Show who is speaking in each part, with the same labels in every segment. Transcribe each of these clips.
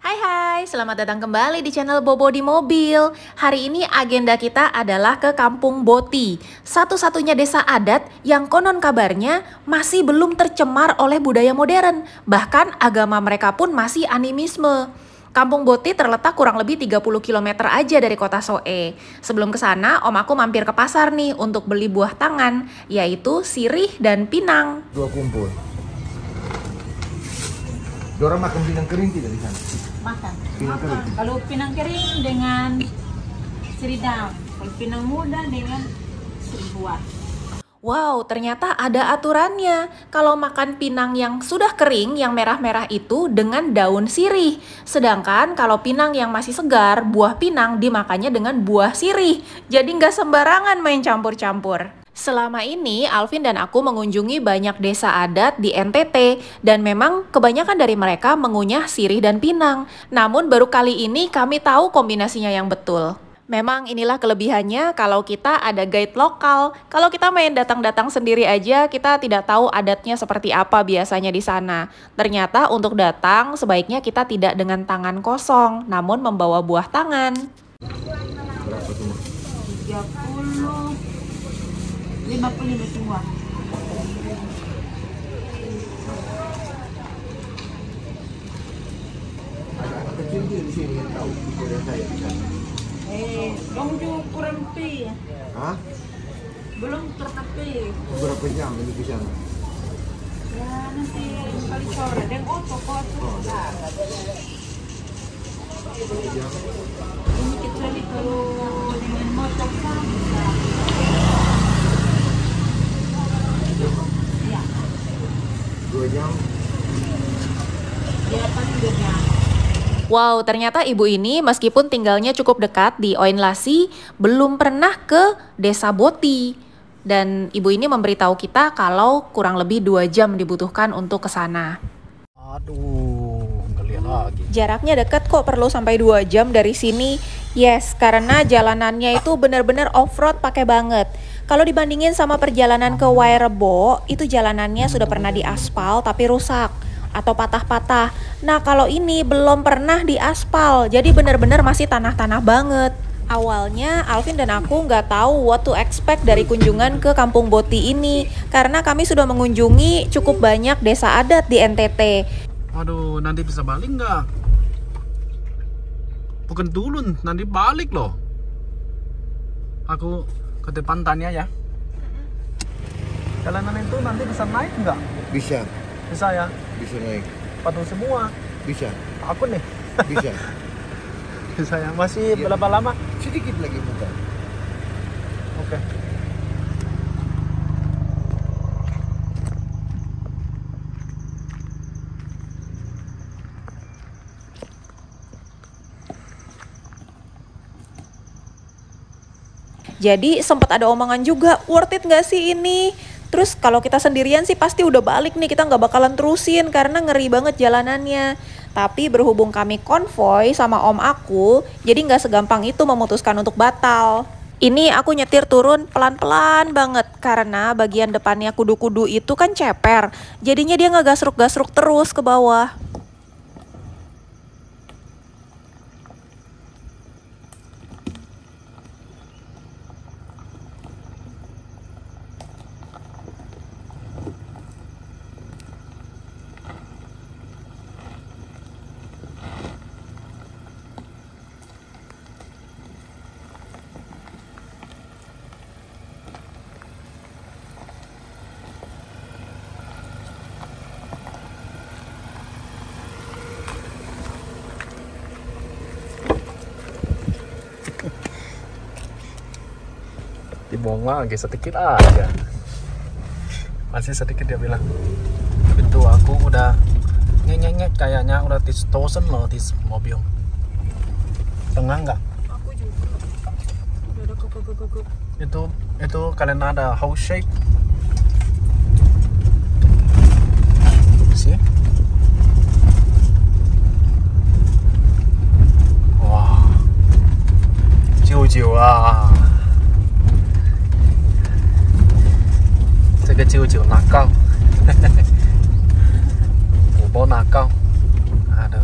Speaker 1: Hai hai, selamat datang kembali di channel Bobo di Mobil. Hari ini agenda kita adalah ke Kampung Boti, satu-satunya desa adat yang konon kabarnya masih belum tercemar oleh budaya modern. Bahkan agama mereka pun masih animisme. Kampung Boti terletak kurang lebih 30 km aja dari kota Soe. Sebelum ke sana, om aku mampir ke pasar nih untuk beli buah tangan, yaitu sirih dan pinang.
Speaker 2: Dua kumpul. Dorang makan pinang kering tidak di sana?
Speaker 3: Makan.
Speaker 2: Pinang kering.
Speaker 3: Kalau pinang kering dengan seridam, kalau pinang muda dengan seribuan.
Speaker 1: Wow, ternyata ada aturannya. Kalau makan pinang yang sudah kering, yang merah-merah itu dengan daun sirih. Sedangkan kalau pinang yang masih segar, buah pinang dimakannya dengan buah sirih. Jadi nggak sembarangan main campur-campur. Selama ini, Alvin dan aku mengunjungi banyak desa adat di NTT. Dan memang kebanyakan dari mereka mengunyah sirih dan pinang. Namun baru kali ini kami tahu kombinasinya yang betul. Memang inilah kelebihannya kalau kita ada guide lokal. Kalau kita main datang-datang sendiri aja, kita tidak tahu adatnya seperti apa biasanya di sana. Ternyata untuk datang sebaiknya kita tidak dengan tangan kosong, namun membawa buah tangan.
Speaker 2: Berapa tuh?
Speaker 3: 30, 55 semua.
Speaker 2: Ada anak kecil juga di sini yang tahu budaya saya di sana.
Speaker 3: Dong juga kurang pi.
Speaker 2: Hah?
Speaker 3: Belum tertepi.
Speaker 2: Berapa jam ini di sana?
Speaker 3: Ya nanti kali sore dan oto-oto.
Speaker 2: Berapa jam?
Speaker 3: Ini kecuali kalau dengan motor kan. Ya,
Speaker 2: 2 jam?
Speaker 3: dia pasti 2 jam.
Speaker 1: Wow, ternyata ibu ini meskipun tinggalnya cukup dekat di Oinlasi, belum pernah ke desa Boti. Dan ibu ini memberitahu kita kalau kurang lebih 2 jam dibutuhkan untuk ke sana.
Speaker 4: Aduh, nggak lihat lagi.
Speaker 1: Jaraknya dekat kok, perlu sampai 2 jam dari sini. Yes, karena jalanannya itu benar-benar off-road pakai banget. Kalau dibandingin sama perjalanan ke Wairebo, itu jalanannya sudah pernah diaspal tapi rusak atau patah-patah. Nah, kalau ini belum pernah diaspal, jadi benar-benar masih tanah-tanah banget. Awalnya Alvin dan aku nggak tahu what to expect dari kunjungan ke Kampung Boti ini, karena kami sudah mengunjungi cukup banyak desa adat di NTT.
Speaker 4: Aduh, nanti bisa balik nggak? Bukan turun, nanti balik loh. Aku ke depan tanya ya. Jalanan itu nanti bisa naik nggak?
Speaker 2: Bisa.
Speaker 4: Bisa ya?
Speaker 2: Bisa naik.
Speaker 4: Patuh semua.
Speaker 2: Bisa.
Speaker 4: Aku nih.
Speaker 2: Bisa.
Speaker 4: Bisa ya? Masih
Speaker 2: Iya.
Speaker 4: berapa lama?
Speaker 2: Sedikit lagi muter.
Speaker 4: Oke.
Speaker 1: Jadi sempat ada omongan juga, worth it nggak sih ini? Terus kalau kita sendirian sih pasti udah balik nih, kita nggak bakalan terusin karena ngeri banget jalanannya. Tapi berhubung kami konvoy sama om aku, jadi nggak segampang itu memutuskan untuk batal. Ini aku nyetir turun pelan-pelan banget karena bagian depannya kudu-kudu itu kan ceper. Jadinya dia nggak gasruk-gasruk terus ke bawah.
Speaker 4: Dibuang lagi sedikit aja. Masih sedikit dia bilang. Pintu aku udah ngek kayaknya udah distosen loh di mobil. Tengah nggak?
Speaker 3: Aku juga. Udah ada kok.
Speaker 4: Itu kalian ada house shake. See? Wah. 舅舅啊。这个舅舅拿高，我包拿高，Aduh.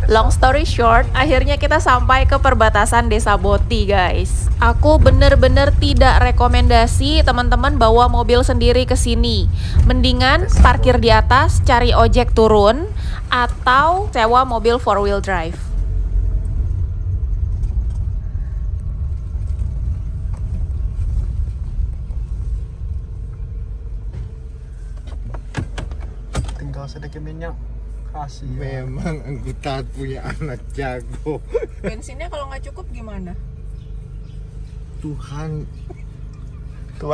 Speaker 1: Long story short, akhirnya kita sampai ke perbatasan Desa Boti, guys. Aku bener-bener tidak rekomendasi teman-teman bawa mobil sendiri ke sini. Mendingan parkir di atas, cari ojek turun, atau sewa mobil 4-wheel drive.
Speaker 4: Tinggal sedikit minyak. Kasih.
Speaker 2: Memang anggota punya anak jago.
Speaker 1: Bensinnya kalau nggak cukup gimana?
Speaker 2: Tuhan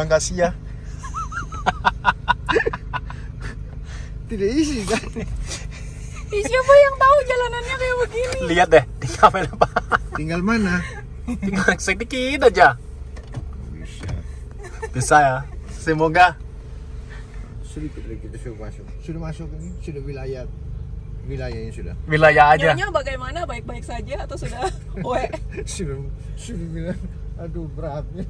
Speaker 4: kasih ya.
Speaker 2: tidak isi kan?
Speaker 1: Siapa yang tahu jalanannya kayak begini?
Speaker 4: Lihat deh, tinggal apa?
Speaker 2: Tinggal mana?
Speaker 4: Tinggal sedikit aja. Bisa ya. Semoga.
Speaker 2: Sedikit lagi kita sudah masuk. Sudah masuk ini, sudah wilayahnya sudah.
Speaker 4: Wilayah aja.
Speaker 1: Nyonya bagaimana? Baik-baik saja atau sudah we?
Speaker 2: sudah bilang, aduh beratnya.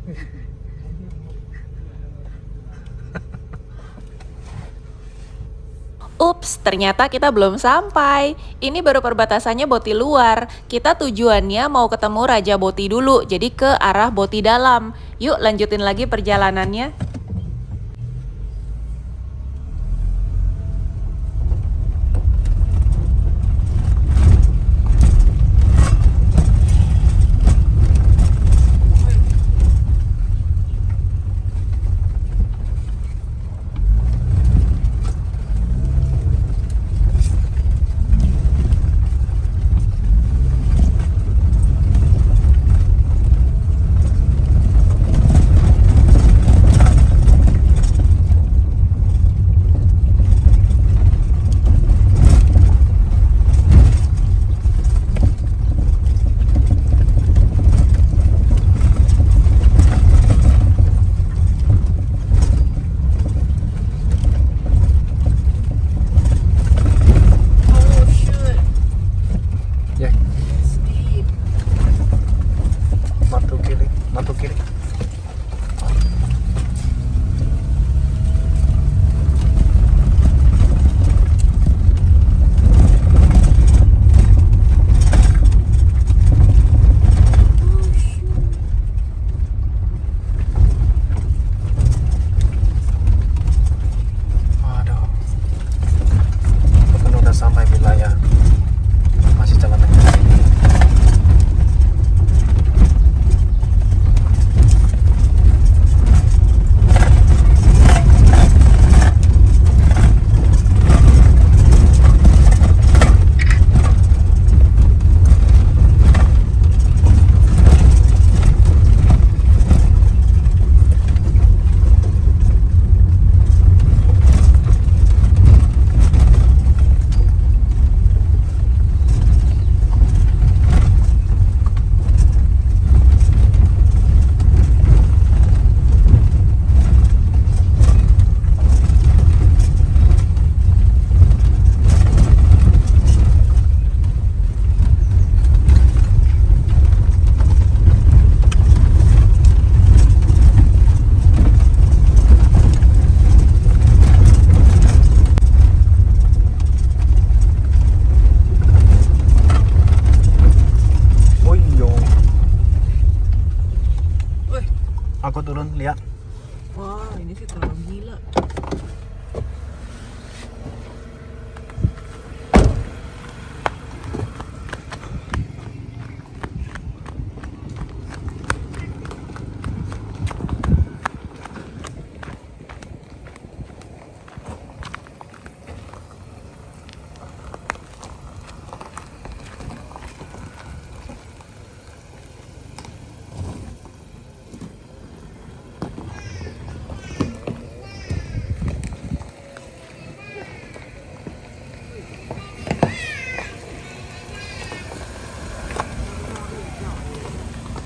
Speaker 1: Ups, ternyata kita belum sampai. Ini baru perbatasannya Boti luar. Kita tujuannya mau ketemu Raja Boti dulu, jadi ke arah Boti dalam. Yuk lanjutin lagi perjalanannya.
Speaker 4: Matu kiri. Waduh. Bukan udah sampai wilayah. Masih jalan lagi. Aku turun, lihat.
Speaker 1: Wah, ini sih terlalu gila.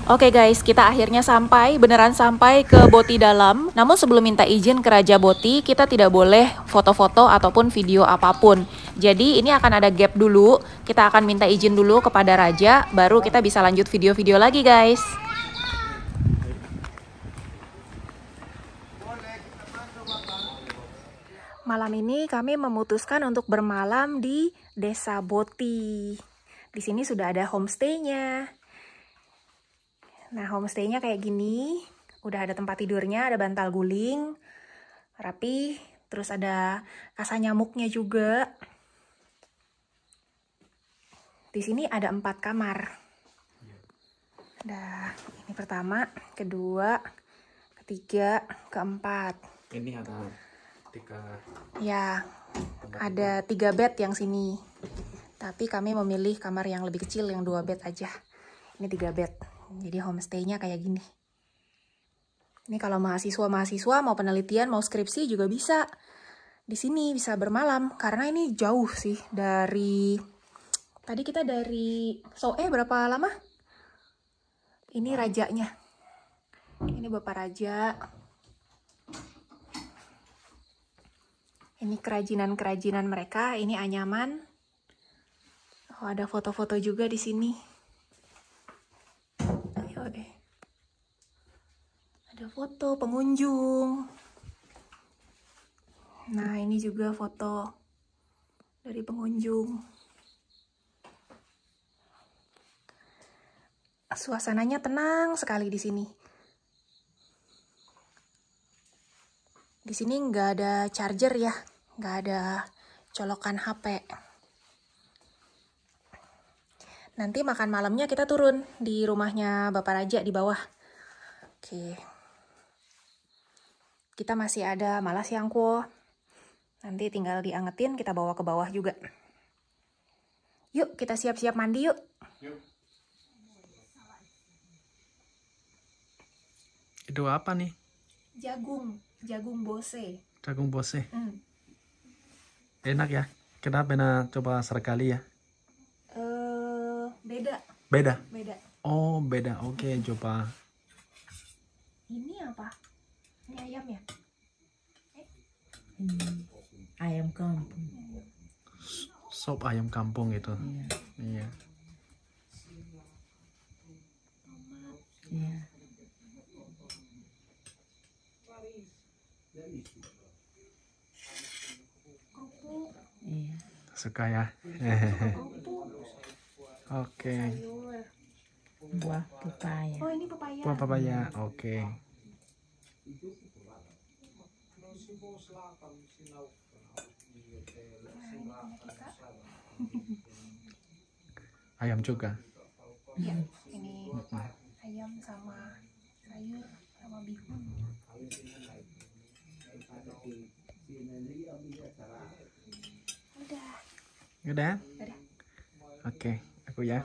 Speaker 1: Oke guys, kita akhirnya beneran sampai ke Boti dalam. Namun sebelum minta izin ke Raja Boti, kita tidak boleh foto-foto ataupun video apapun. Jadi ini akan ada gap dulu, kita akan minta izin dulu kepada Raja, baru kita bisa lanjut video-video lagi guys. Malam ini kami memutuskan untuk bermalam di Desa Boti. Di sini sudah ada homestay-nya. Nah, homestay-nya kayak gini. Udah ada tempat tidurnya, ada bantal guling, rapi. Terus ada kasa nyamuknya juga. Di sini ada 4 kamar. Ada ini pertama, kedua, ketiga, keempat.
Speaker 4: Ini ada 3.
Speaker 1: Ya, ada 3 bed yang sini. Tapi kami memilih kamar yang lebih kecil, yang 2 bed aja. Ini 3 bed. Jadi homestay-nya kayak gini. Ini kalau mahasiswa-mahasiswa mau penelitian, mau skripsi juga bisa. Di sini bisa bermalam karena ini jauh sih dari tadi kita dari Soe berapa lama? Ini rajanya. Ini Bapak Raja. Ini kerajinan-kerajinan mereka, ini anyaman. Oh, ada foto-foto juga di sini. Ayo deh. Ada foto pengunjung. Nah, ini juga foto dari pengunjung. Suasananya tenang sekali di sini. Di sini nggak ada charger ya, nggak ada colokan HP. Nanti makan malamnya kita turun di rumahnya Bapak Raja di bawah. Oke. Kita masih ada malasyangko. Nanti tinggal diangetin, kita bawa ke bawah juga. Yuk, kita siap-siap mandi yuk.
Speaker 4: Itu apa nih?
Speaker 1: Jagung bose.
Speaker 4: Jagung bose. Enak ya? Kita pernah coba sekali ya?
Speaker 1: Beda.
Speaker 4: Oh, beda. Oke, coba.
Speaker 1: Ini apa? Ini ayam ya?
Speaker 3: Ayam kampung.
Speaker 4: Sop ayam kampung itu. Iya.
Speaker 3: Iya. Iya.
Speaker 4: Suka ya? Oke.
Speaker 3: Buah pepaya.
Speaker 1: Oh, ini pepaya.
Speaker 4: Buah papaya. Oke. Ayam juga.
Speaker 1: Iya, ini ayam sama sayur sama bihun.
Speaker 4: Udah? Oke, aku ya.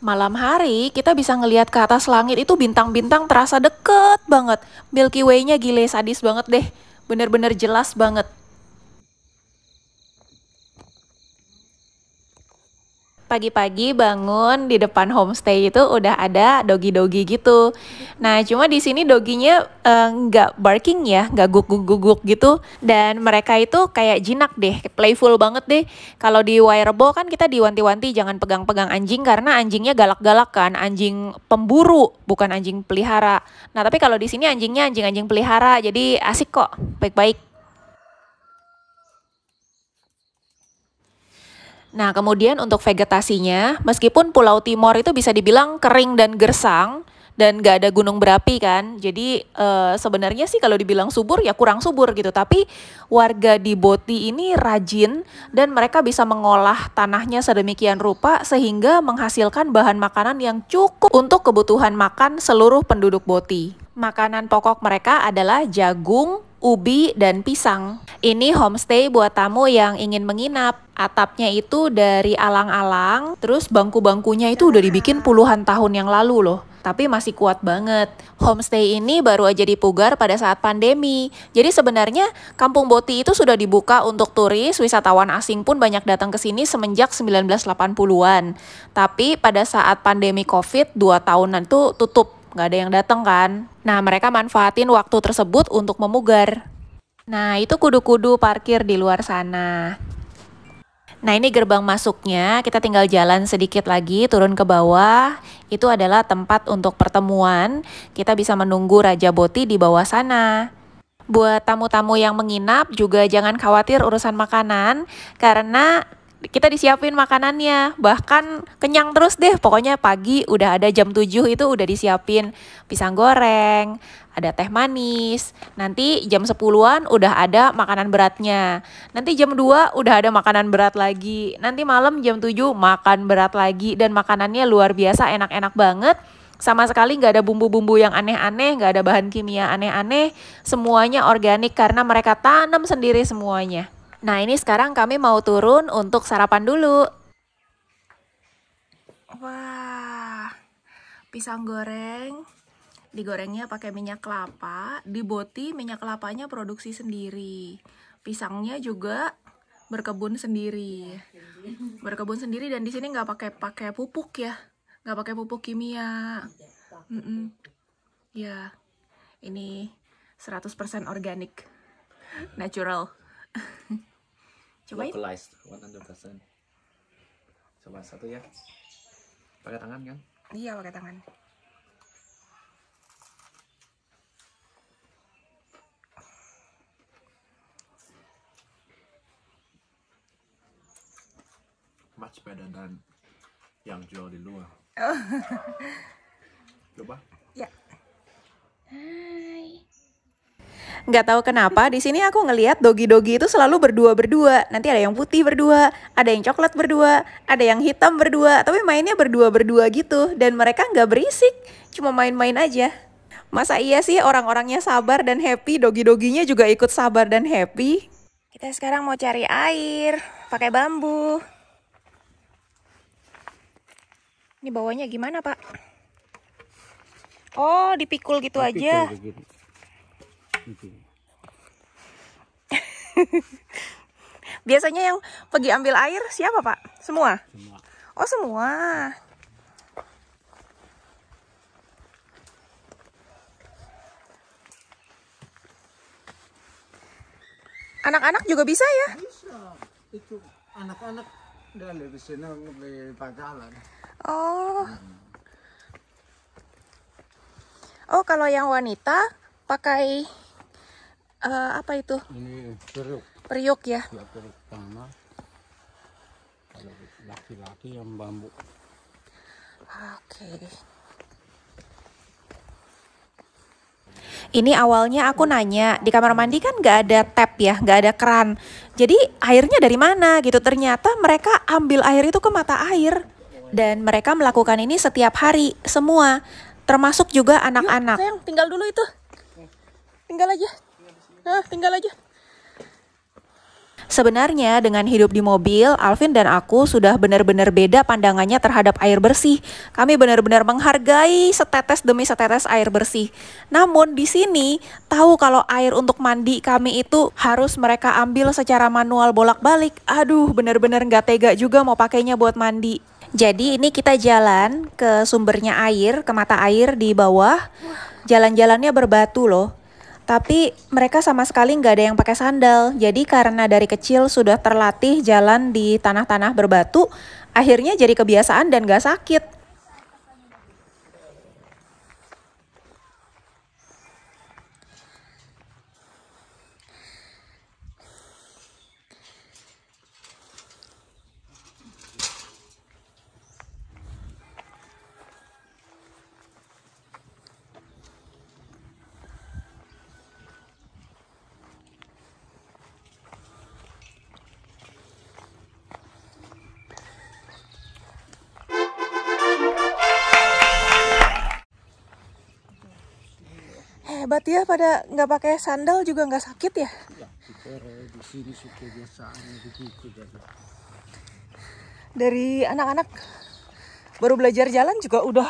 Speaker 1: Malam hari kita bisa ngelihat ke atas langit itu bintang-bintang terasa deket banget. Milky Way-nya gile sadis banget deh. Bener-bener jelas banget. Pagi-pagi bangun di depan homestay itu udah ada dogi-dogi gitu. Nah, cuma di sini doginya nggak barking ya, nggak guguk-guguk gitu. Dan mereka itu kayak jinak deh, playful banget deh. Kalau di Wairebo kan kita diwanti-wanti jangan pegang-pegang anjing karena anjingnya galak-galak kan, anjing pemburu bukan anjing pelihara. Nah, tapi kalau di sini anjingnya anjing-anjing pelihara, jadi asik kok, baik-baik. Nah, kemudian untuk vegetasinya, meskipun Pulau Timor itu bisa dibilang kering dan gersang, dan gak ada gunung berapi kan, jadi sebenarnya sih kalau dibilang subur ya kurang subur gitu, tapi warga di Boti ini rajin dan mereka bisa mengolah tanahnya sedemikian rupa sehingga menghasilkan bahan makanan yang cukup untuk kebutuhan makan seluruh penduduk Boti. Makanan pokok mereka adalah jagung, ubi, dan pisang. Ini homestay buat tamu yang ingin menginap. Atapnya itu dari alang-alang, terus bangku-bangkunya itu udah dibikin puluhan tahun yang lalu loh. Tapi masih kuat banget. Homestay ini baru aja dipugar pada saat pandemi. Jadi sebenarnya Kampung Boti itu sudah dibuka untuk turis, wisatawan asing pun banyak datang ke sini semenjak 1980-an. Tapi pada saat pandemi COVID 2 tahunan itu tutup. Nggak ada yang datang kan. Nah, mereka manfaatin waktu tersebut untuk memugar. Nah, itu kudu-kudu parkir di luar sana. Nah, ini gerbang masuknya. Kita tinggal jalan sedikit lagi, turun ke bawah. Itu adalah tempat untuk pertemuan. Kita bisa menunggu Raja Boti di bawah sana. Buat tamu-tamu yang menginap juga jangan khawatir urusan makanan, karena kita disiapin makanannya, bahkan kenyang terus deh. Pokoknya pagi udah ada jam 7 itu udah disiapin pisang goreng, ada teh manis. Nanti jam 10-an udah ada makanan beratnya. Nanti jam 2 udah ada makanan berat lagi. Nanti malam jam 7 makan berat lagi. Dan makanannya luar biasa enak-enak banget. Sama sekali nggak ada bumbu-bumbu yang aneh-aneh, nggak ada bahan kimia aneh-aneh. Semuanya organik karena mereka tanam sendiri semuanya. Nah, ini sekarang kami mau turun untuk sarapan dulu. Wah, pisang goreng. Digorengnya pakai minyak kelapa, di Boti minyak kelapanya produksi sendiri. Pisangnya juga berkebun sendiri. Berkebun sendiri dan di sini nggak pakai pupuk ya. Nggak pakai pupuk kimia. Ya, ini 100% organik. Natural. Cobain.
Speaker 4: Localized 100%. Coba satu ya. Pakai tangan kan?
Speaker 1: Iya, pakai tangan.
Speaker 4: Much better than yang jual di luar. Coba.
Speaker 1: Ya. Hai. Nggak tahu kenapa di sini aku ngelihat dogi-dogi itu selalu berdua-berdua. Nanti ada yang putih berdua, ada yang coklat berdua, ada yang hitam berdua. Tapi mainnya berdua-berdua gitu. Dan mereka nggak berisik, cuma main-main aja. Masa iya sih orang-orangnya sabar dan happy, dogi-doginya juga ikut sabar dan happy? Kita sekarang mau cari air, pakai bambu. Ini bawahnya gimana, Pak? Oh, dipikul gitu aja. Biasanya yang pergi ambil air siapa, Pak? Semua?
Speaker 2: Semua.
Speaker 1: Oh, semua. Anak-anak juga bisa ya?
Speaker 2: Bisa. Itu anak-anak udah lebih senang lebih pangkalan.
Speaker 1: Oh. Oh, kalau yang wanita pakai apa itu?
Speaker 2: Ini periuk.
Speaker 1: Periuk ya?
Speaker 2: Ya periuk tanah. Kalau laki-laki yang bambu.
Speaker 1: Oke. Ini awalnya aku nanya, di kamar mandi kan nggak ada tap ya, nggak ada keran. Jadi airnya dari mana gitu? Ternyata mereka ambil air itu ke mata air. Dan mereka melakukan ini setiap hari, semua. Termasuk juga anak-anak. Sayang, tinggal dulu itu. Tinggal aja. Nah, tinggal aja. Sebenarnya dengan hidup di mobil, Alvin dan aku sudah benar-benar beda pandangannya terhadap air bersih. Kami benar-benar menghargai setetes demi setetes air bersih. Namun di sini tahu kalau air untuk mandi kami itu harus mereka ambil secara manual bolak-balik. Aduh, benar-benar nggak tega juga mau pakainya buat mandi. Jadi ini kita jalan ke sumbernya air, ke mata air di bawah. Jalan-jalannya berbatu loh. Tapi mereka sama sekali nggak ada yang pakai sandal. Jadi karena dari kecil sudah terlatih jalan di tanah-tanah berbatu, akhirnya jadi kebiasaan dan nggak sakit. Hebat ya, pada nggak pakai sandal juga nggak sakit ya?
Speaker 2: Ya, kita di sini sudah kebiasaan begitu jadi.
Speaker 1: Dari anak-anak baru belajar jalan juga udah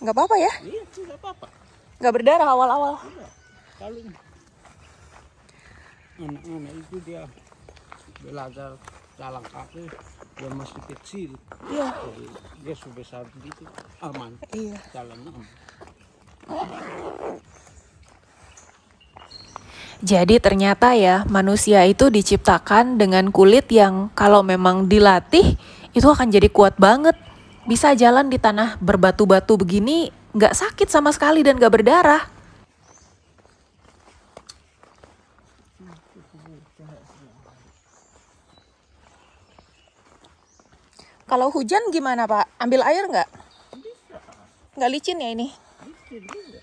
Speaker 1: nggak apa-apa ya?
Speaker 2: Iya, tidak apa-apa.
Speaker 1: Nggak berdarah awal-awal.
Speaker 2: Kalau anak-anak itu dia belajar jalan kaki, dia masih kecil.
Speaker 1: Iya.
Speaker 2: Jadi dia sudah besar begitu aman.
Speaker 1: Iya.
Speaker 2: Jalan aman.
Speaker 1: Jadi ternyata ya manusia itu diciptakan dengan kulit yang kalau memang dilatih itu akan jadi kuat banget. Bisa jalan di tanah berbatu-batu begini nggak sakit sama sekali dan nggak berdarah. Kalau hujan gimana Pak? Ambil air nggak? Nggak licin ya ini?
Speaker 2: Licin juga.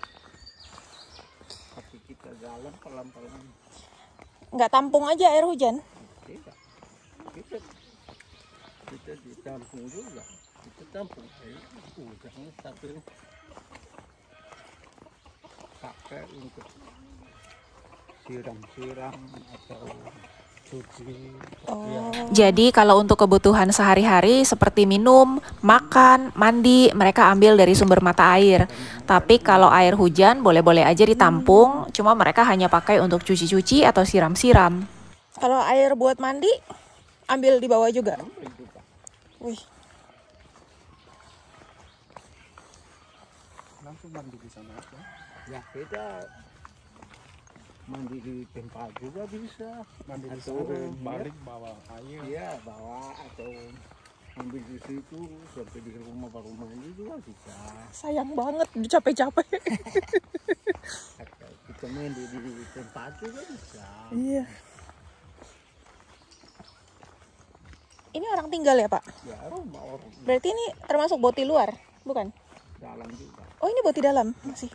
Speaker 2: Tapi kita jalan pelan-pelan.
Speaker 1: Nggak tampung aja air hujan?
Speaker 2: Tidak. Kita ditampung juga. Kita tampung air hujan tapi pakai untuk siram-siram atau cuci.
Speaker 1: Jadi kalau untuk kebutuhan sehari-hari seperti minum, makan, mandi, mereka ambil dari sumber mata air. Tapi kalau air hujan boleh-boleh aja ditampung, cuma mereka hanya pakai untuk cuci-cuci atau siram-siram. Kalau air buat mandi, ambil di bawah juga? Wih.
Speaker 4: Langsung mandi di sana aja.
Speaker 2: Ya kita mandi di tempat juga bisa.
Speaker 4: Mandi di
Speaker 2: Atau
Speaker 4: sana, balik bawa air.
Speaker 2: Iya, bawa atau ambil di situ sampai di rumah baru mandi juga bisa.
Speaker 1: Sayang banget, udah capek-capek.
Speaker 2: Atau kita mandi di tempat juga bisa.
Speaker 1: Iya. Ini orang tinggal ya Pak?
Speaker 2: Ya, rumah orang
Speaker 1: Berarti ini termasuk boti luar, bukan?
Speaker 2: dalam juga.
Speaker 1: Oh ini boti dalam masih.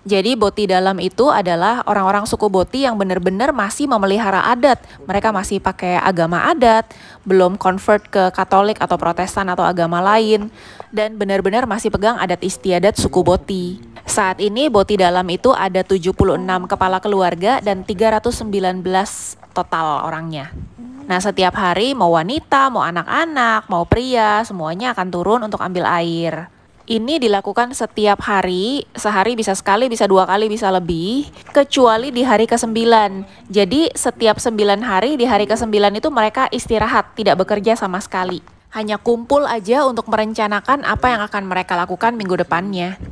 Speaker 1: Jadi boti dalam itu adalah orang-orang suku boti yang benar-benar masih memelihara adat. Mereka masih pakai agama adat, belum convert ke Katolik atau Protestan atau agama lain, dan benar-benar masih pegang adat istiadat suku boti. Saat ini boti dalam itu ada 76 kepala keluarga dan 319 total orangnya. Nah setiap hari mau wanita, mau anak-anak, mau pria, semuanya akan turun untuk ambil air. Ini dilakukan setiap hari, sehari bisa sekali, bisa 2 kali, bisa lebih, kecuali di hari ke-9. Jadi setiap 9 hari, di hari ke-9 itu mereka istirahat, tidak bekerja sama sekali. Hanya kumpul aja untuk merencanakan apa yang akan mereka lakukan minggu depannya.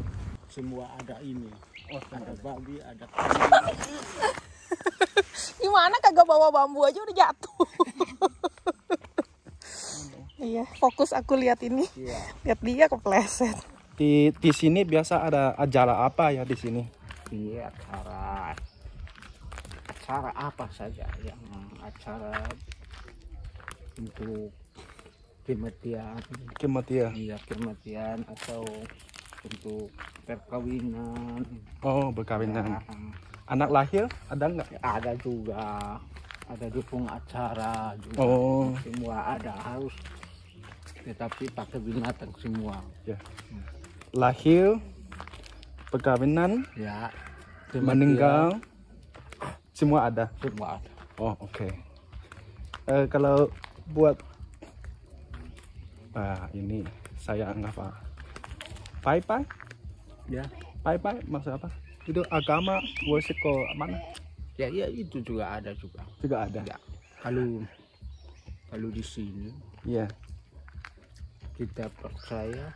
Speaker 2: Semua ada ini. Ada babi, ada
Speaker 1: Gimana kagak bawa bambu aja udah jatuh. Iya, fokus aku lihat ini.
Speaker 2: Iya.
Speaker 1: Lihat dia kepleset.
Speaker 4: Di sini biasa ada acara apa ya di sini?
Speaker 2: Iya, acara apa saja yang acara untuk kematian. Iya, kematian atau untuk perkawinan.
Speaker 4: Oh, berkawinan.
Speaker 2: Ya,
Speaker 4: Anak lahir ada nggak?
Speaker 2: ada juga. Ada dukung acara juga.
Speaker 4: Oh.
Speaker 2: Semua ada harus. Tetapi pakai binatang semua.
Speaker 4: Ya. Lahir, perkawinan,
Speaker 2: Ya.
Speaker 4: meninggal, semua ada.
Speaker 2: Semua ada.
Speaker 4: Oh, oke. Kalau buat ini saya apa? Pai-pai?
Speaker 2: Ya.
Speaker 4: Pai-pai maksud apa? Itu agama worship ke mana?
Speaker 2: Ya, itu juga ada juga.
Speaker 4: Juga ada.
Speaker 2: Ya. Kalau di sini
Speaker 4: Iya.
Speaker 2: kita percaya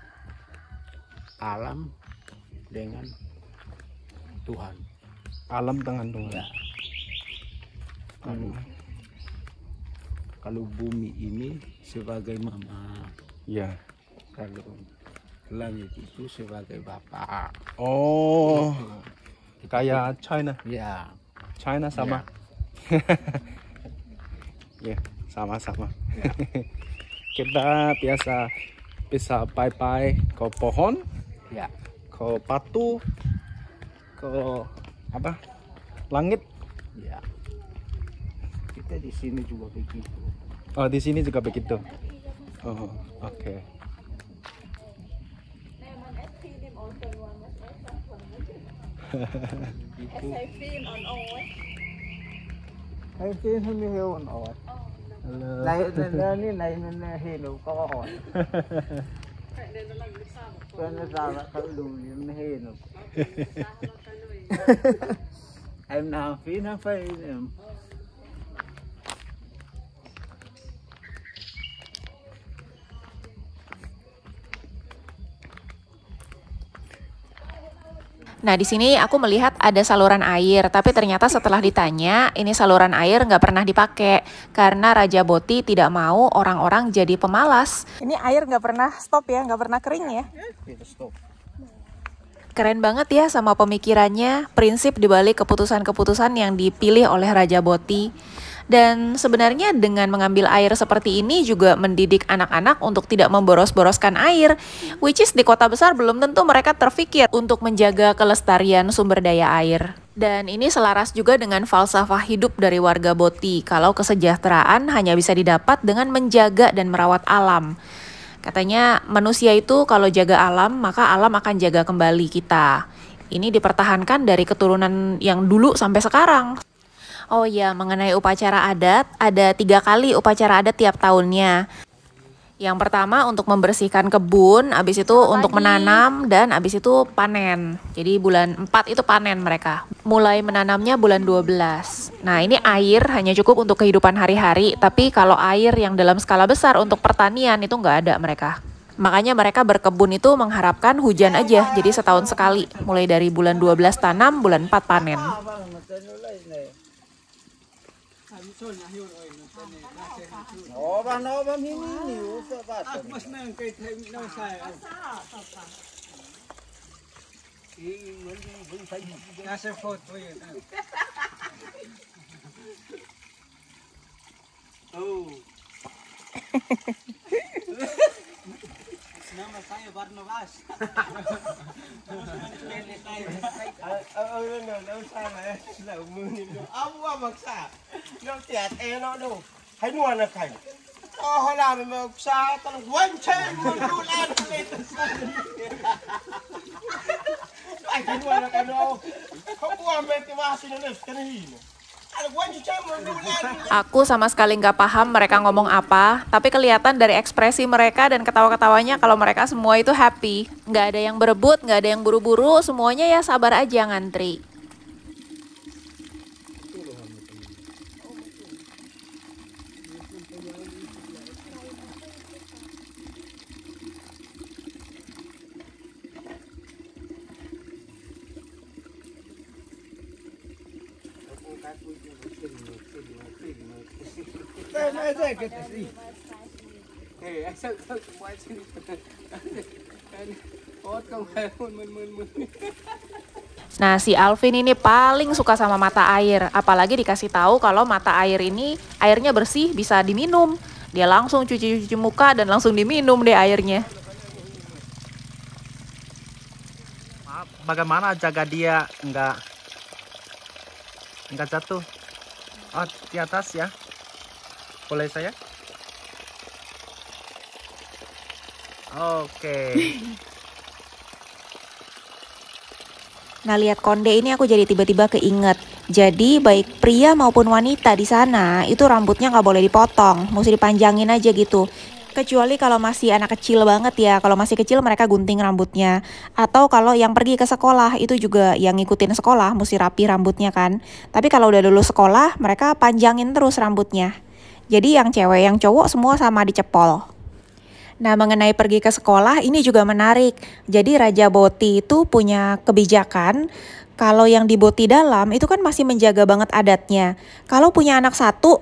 Speaker 2: alam dengan Tuhan.
Speaker 4: Alam dengan Tuhan.
Speaker 2: Ya. Kalau bumi ini sebagai mama,
Speaker 4: Iya.
Speaker 2: kalau langit itu sebagai bapak.
Speaker 4: Oh. Kayak China.
Speaker 2: Ya.
Speaker 4: China sama. Ya, sama-sama.
Speaker 2: Ya.
Speaker 4: Kita biasa bisa pai-pai ke pohon,
Speaker 2: Ya.
Speaker 4: ke batu, ke apa? Langit.
Speaker 2: Ya. Kita di sini juga begitu.
Speaker 4: Oh, di sini juga begitu. Oh, oke.
Speaker 2: Hay tin không hiểu ổn. Này này hiểu có ổn. Cái nó ra là phải đủ nó hiểu. Em nào phí nó phải
Speaker 1: Nah, di sini aku melihat ada saluran air, tapi ternyata setelah ditanya, ini saluran air nggak pernah dipakai karena Raja Boti tidak mau orang-orang jadi pemalas. Ini air nggak pernah stop ya, nggak pernah kering ya.
Speaker 2: kita stop.
Speaker 1: Keren banget ya sama pemikirannya, prinsip dibalik keputusan-keputusan yang dipilih oleh Raja Boti. Dan sebenarnya dengan mengambil air seperti ini juga mendidik anak-anak untuk tidak memboros-boroskan air, which is di kota besar belum tentu mereka terfikir untuk menjaga kelestarian sumber daya air. Dan ini selaras juga dengan falsafah hidup dari warga Boti, kalau kesejahteraan hanya bisa didapat dengan menjaga dan merawat alam. Katanya manusia itu kalau jaga alam, maka alam akan jaga kembali kita. Ini dipertahankan dari keturunan yang dulu sampai sekarang. Oh ya, mengenai upacara adat, ada 3 kali upacara adat tiap tahunnya. Yang pertama untuk membersihkan kebun, habis itu untuk menanam, dan habis itu panen. Jadi bulan 4 itu panen mereka. Mulai menanamnya bulan 12. Nah ini air hanya cukup untuk kehidupan hari-hari, tapi kalau air yang dalam skala besar untuk pertanian itu nggak ada mereka. Makanya mereka berkebun itu mengharapkan hujan aja, jadi setahun sekali. Mulai dari bulan 12 tanam, bulan 4 panen.
Speaker 5: Nama saya Barnabas.
Speaker 1: Aku sama sekali nggak paham mereka ngomong apa, tapi kelihatan dari ekspresi mereka dan ketawa-ketawanya kalau mereka semua itu happy. Nggak ada yang berebut, nggak ada yang buru-buru, semuanya ya sabar aja ngantri. Nah, si Alvin ini paling suka sama mata air, apalagi dikasih tahu kalau mata air ini airnya bersih, bisa diminum. Dia langsung cuci-cuci muka dan langsung diminum deh airnya.
Speaker 4: Bagaimana jaga dia nggak jatuh? Oh, di atas ya. Boleh saya? Oke.
Speaker 1: Nah, lihat konde ini aku jadi tiba-tiba keinget. Jadi baik pria maupun wanita di sana itu rambutnya nggak boleh dipotong, mesti dipanjangin aja gitu. Kecuali kalau masih anak kecil banget ya, kalau masih kecil mereka gunting rambutnya. Atau kalau yang pergi ke sekolah itu juga yang ngikutin sekolah mesti rapi rambutnya kan. Tapi kalau udah lulus sekolah mereka panjangin terus rambutnya. Jadi yang cewek yang cowok semua sama dicepol. Nah, mengenai pergi ke sekolah ini juga menarik. Jadi Raja Boti itu punya kebijakan kalau yang di Boti dalam itu kan masih menjaga banget adatnya. Kalau punya anak satu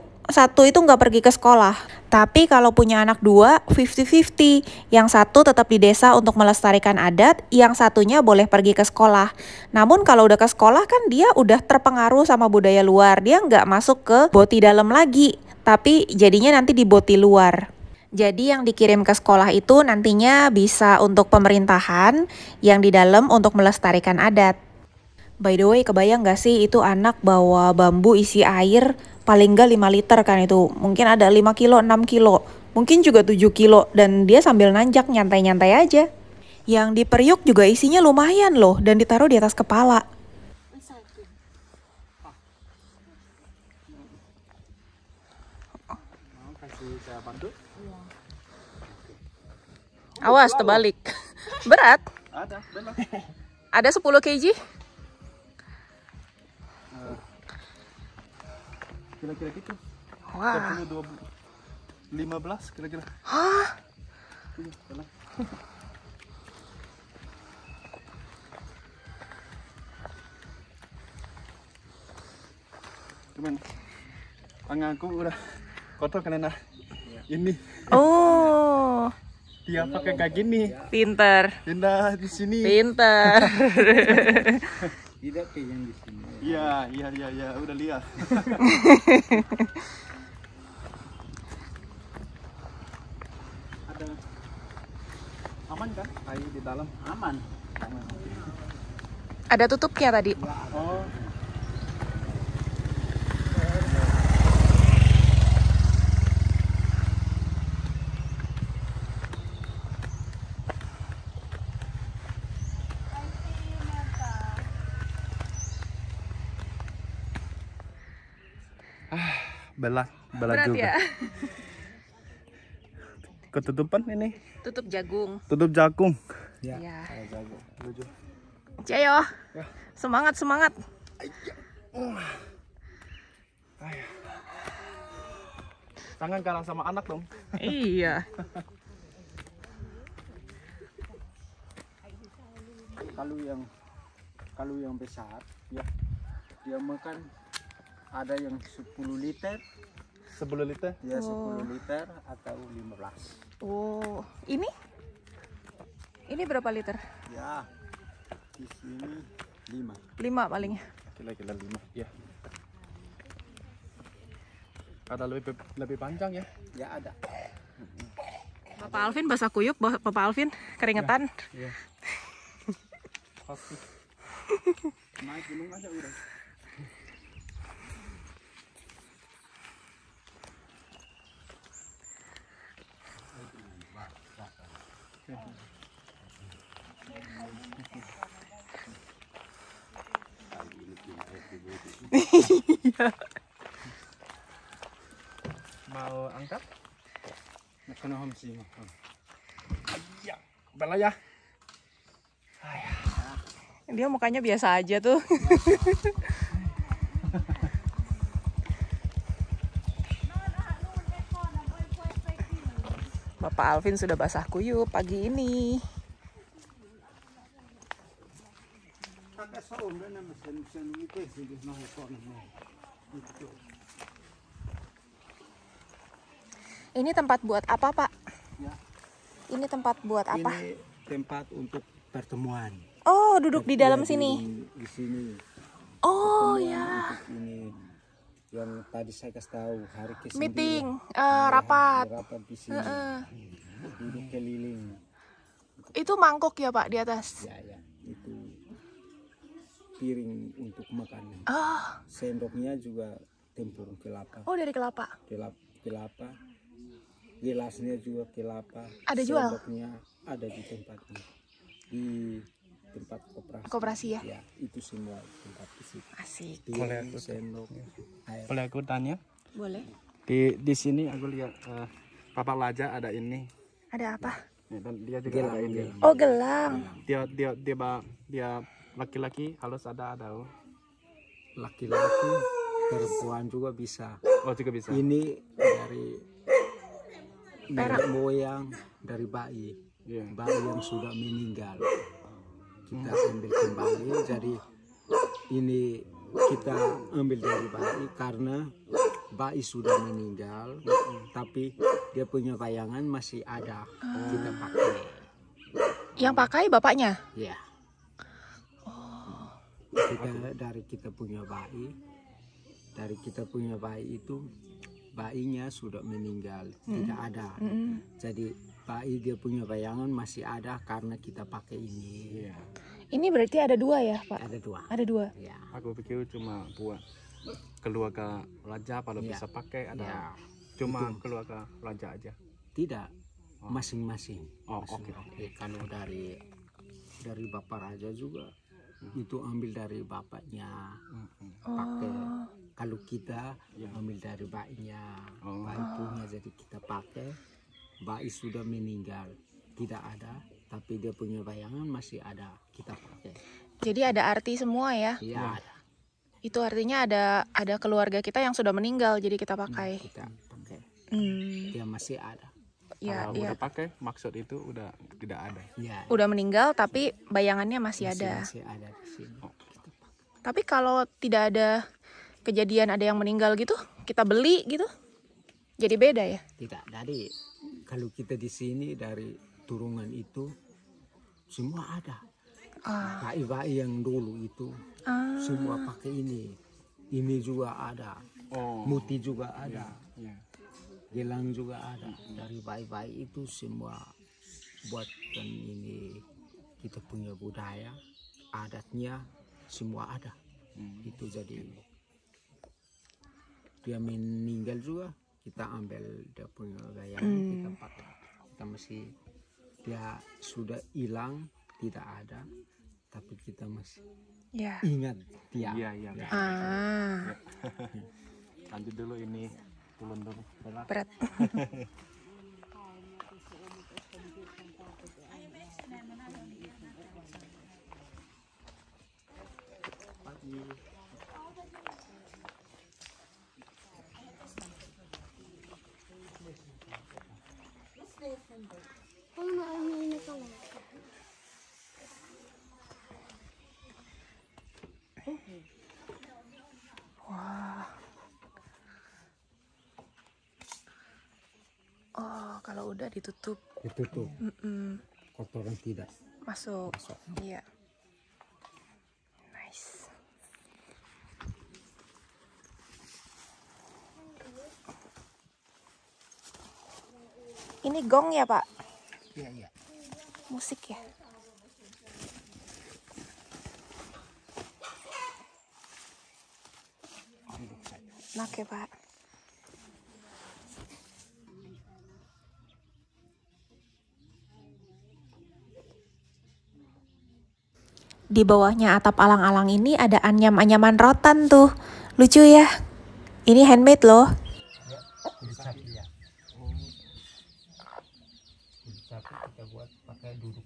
Speaker 1: itu nggak pergi ke sekolah. Tapi kalau punya anak 2, 50-50. Yang satu tetap di desa untuk melestarikan adat, yang satunya boleh pergi ke sekolah. Namun kalau udah ke sekolah kan dia udah terpengaruh sama budaya luar. Dia nggak masuk ke Boti dalam lagi, tapi jadinya nanti di Boti luar. Jadi yang dikirim ke sekolah itu nantinya bisa untuk pemerintahan, yang di dalam untuk melestarikan adat. By the way, kebayang gak sih itu anak bawa bambu isi air paling gak 5 liter kan itu. Mungkin ada 5 kilo, 6 kilo, mungkin juga 7 kilo. Dan dia sambil nanjak nyantai-nyantai aja. Yang di periuk juga isinya lumayan loh dan ditaruh di atas kepala. Awas terbalik. Berat? Ada 10 kg?
Speaker 4: Kira-kira gitu.
Speaker 1: Wah.
Speaker 4: 15 kira-kira.
Speaker 1: Hah?
Speaker 4: Cuman tanganku udah kotor karena ini.
Speaker 1: Oh.
Speaker 4: Dia pakai kayak gini.
Speaker 1: Pinter.
Speaker 4: Pindah di sini.
Speaker 1: Pinter.
Speaker 5: Tidak kayak yang di sini. Iya, udah lihat.
Speaker 4: Ada aman kan air di dalam?
Speaker 5: Aman.
Speaker 1: Ada tutupnya tadi.
Speaker 4: Oh. Belah
Speaker 1: Berat
Speaker 4: juga.
Speaker 1: ya?
Speaker 4: Ketutupan ini.
Speaker 1: Tutup jagung.
Speaker 4: Tutup jagung.
Speaker 1: Iya.
Speaker 4: Jagung.
Speaker 1: Jayo. Semangat, semangat.
Speaker 4: Jangan kalah sama anak dong.
Speaker 1: Iya.
Speaker 5: Kalau yang besar ya dia makan ada yang 10 liter
Speaker 4: 10 liter.
Speaker 5: ya 10 liter atau 15
Speaker 1: Oh, ini? Ini berapa liter?
Speaker 5: ya di sini 5
Speaker 1: 5 palingnya.
Speaker 4: Kira-kira 5 ya. Ada lebih panjang ya.
Speaker 5: ya ada
Speaker 1: Bapak Alvin basah kuyup, Bapak Alvin keringetan.
Speaker 4: Iya. Pasti.
Speaker 5: naik gunung aja udah
Speaker 4: Mau angkat?
Speaker 5: kena homsi
Speaker 4: Ya, bela ya.
Speaker 1: Dia mukanya biasa aja tuh. Bapak Alvin sudah basah kuyup pagi ini. Ini tempat buat apa, Pak?
Speaker 5: Ya.
Speaker 1: Ini tempat buat apa?
Speaker 5: ini tempat untuk pertemuan
Speaker 1: Oh, duduk di dalam
Speaker 5: Ya,
Speaker 1: sini.
Speaker 5: di sini
Speaker 1: Oh,
Speaker 5: pertemuan
Speaker 1: ya.
Speaker 5: untuk ini yang tadi saya kasih tahu hari ke-9
Speaker 1: Meeting, rapat.
Speaker 5: rapat di sini duduk keliling
Speaker 1: Itu mangkok ya, Pak, di atas?
Speaker 5: ya itu piring untuk makan
Speaker 1: Ah,
Speaker 5: sendoknya juga tempurung kelapa
Speaker 1: oh dari kelapa.
Speaker 5: kelapa gelasnya juga kelapa
Speaker 1: Ada jual?
Speaker 5: sendoknya ada di tempatnya di tempat koperasi
Speaker 1: Koperasi ya?
Speaker 5: ya itu semua tempat di situ
Speaker 1: Asik.
Speaker 4: Boleh
Speaker 5: piring
Speaker 4: aku-
Speaker 5: sendok air
Speaker 4: Boleh aku tanya?
Speaker 1: Boleh.
Speaker 4: Di sini aku lihat Papa Laja ada ini.
Speaker 1: Ada apa?
Speaker 4: Ya, dan dia juga ada ini.
Speaker 1: Oh, gelang.
Speaker 4: Dia laki-laki harus ada.
Speaker 5: laki-laki perempuan juga bisa
Speaker 4: Oh, juga bisa.
Speaker 5: ini dari nenek moyang dari bayi
Speaker 4: Iya.
Speaker 5: bayi yang sudah meninggal kita ambil kembali jadi ini kita ambil dari bayi karena bayi sudah meninggal tapi dia punya bayangan masih ada kita pakai
Speaker 1: Yang pakai bapaknya?
Speaker 5: ya kita punya bayi itu bayinya sudah meninggal tidak ada jadi bayi dia punya bayangan masih ada karena kita pakai ini
Speaker 4: Iya.
Speaker 1: Ini berarti ada 2 ya, Pak?
Speaker 5: ada 2
Speaker 1: Ada 2.
Speaker 5: ya
Speaker 4: Aku pikir cuma buat keluarga raja kalau
Speaker 5: Iya.
Speaker 4: bisa pakai ada.
Speaker 5: Ya.
Speaker 4: Cuma keluarga raja aja.
Speaker 5: tidak masing-masing
Speaker 4: Oh,
Speaker 5: Masing-masing. Kalau dari bapak raja juga itu ambil dari bapaknya pakai kalau kita ambil dari bayinya bayi punya jadi kita pakai bayi sudah meninggal tidak ada tapi dia punya bayangan masih ada kita pakai
Speaker 1: Jadi ada arti semua ya?
Speaker 5: iya ada
Speaker 1: Itu artinya ada keluarga kita yang sudah meninggal, jadi kita pakai.
Speaker 5: kita pakai
Speaker 1: Hmm,
Speaker 5: dia masih ada
Speaker 1: ya,
Speaker 4: Kalau
Speaker 1: ya.
Speaker 4: udah pakai maksud itu udah tidak ada.
Speaker 5: ya
Speaker 1: Udah meninggal tapi bayangannya masih ada.
Speaker 5: masih ada di sini
Speaker 1: Tapi kalau tidak ada kejadian ada yang meninggal gitu, kita beli gitu, jadi beda ya?
Speaker 5: tidak dari kalau kita di sini dari turungan itu semua ada Bayi-bayi yang dulu itu semua pakai ini. Ini juga ada. Muti juga ada. Gelang juga ada. Dari bayi-bayi itu semua buatkan ini. Kita punya budaya, adatnya semua ada. Itu jadi dia meninggal juga kita ambil dia punya gaya kita pakai. Kita masih dia sudah hilang tidak ada tapi kita masih ingat dia.
Speaker 4: Iya. Lanjut dulu ini turun dulu.
Speaker 1: Berat. Wah. Oh, kalau udah ditutup.
Speaker 5: Ditutup. Kotoran tidak
Speaker 1: Masuk. Iya. Nice. Ini gong ya, Pak?
Speaker 5: Iya.
Speaker 1: Musik ya? Oke, Pak. Di bawahnya atap alang-alang ini ada anyam-anyaman rotan tuh. Lucu ya. Ini handmade loh.
Speaker 5: sapi ya. Sapi kita buat pakai duduk.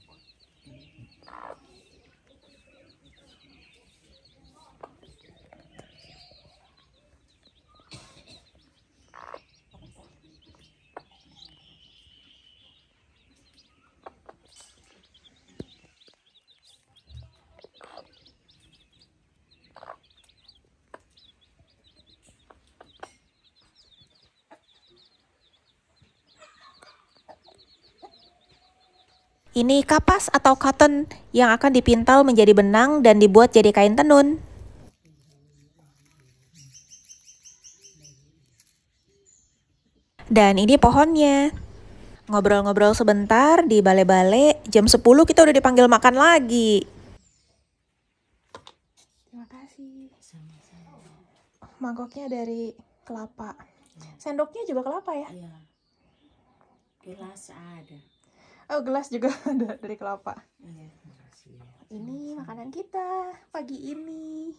Speaker 1: Ini kapas atau cotton yang akan dipintal menjadi benang dan dibuat jadi kain tenun. Dan ini pohonnya. Ngobrol-ngobrol sebentar di bale-bale, jam 10 kita udah dipanggil makan lagi. Terima kasih. Mangkoknya dari kelapa. Sendoknya juga kelapa ya?
Speaker 3: Iya. Gelas ada.
Speaker 1: Oh, gelas juga ada dari kelapa.
Speaker 3: Iya.
Speaker 1: Ini makanan kita pagi ini.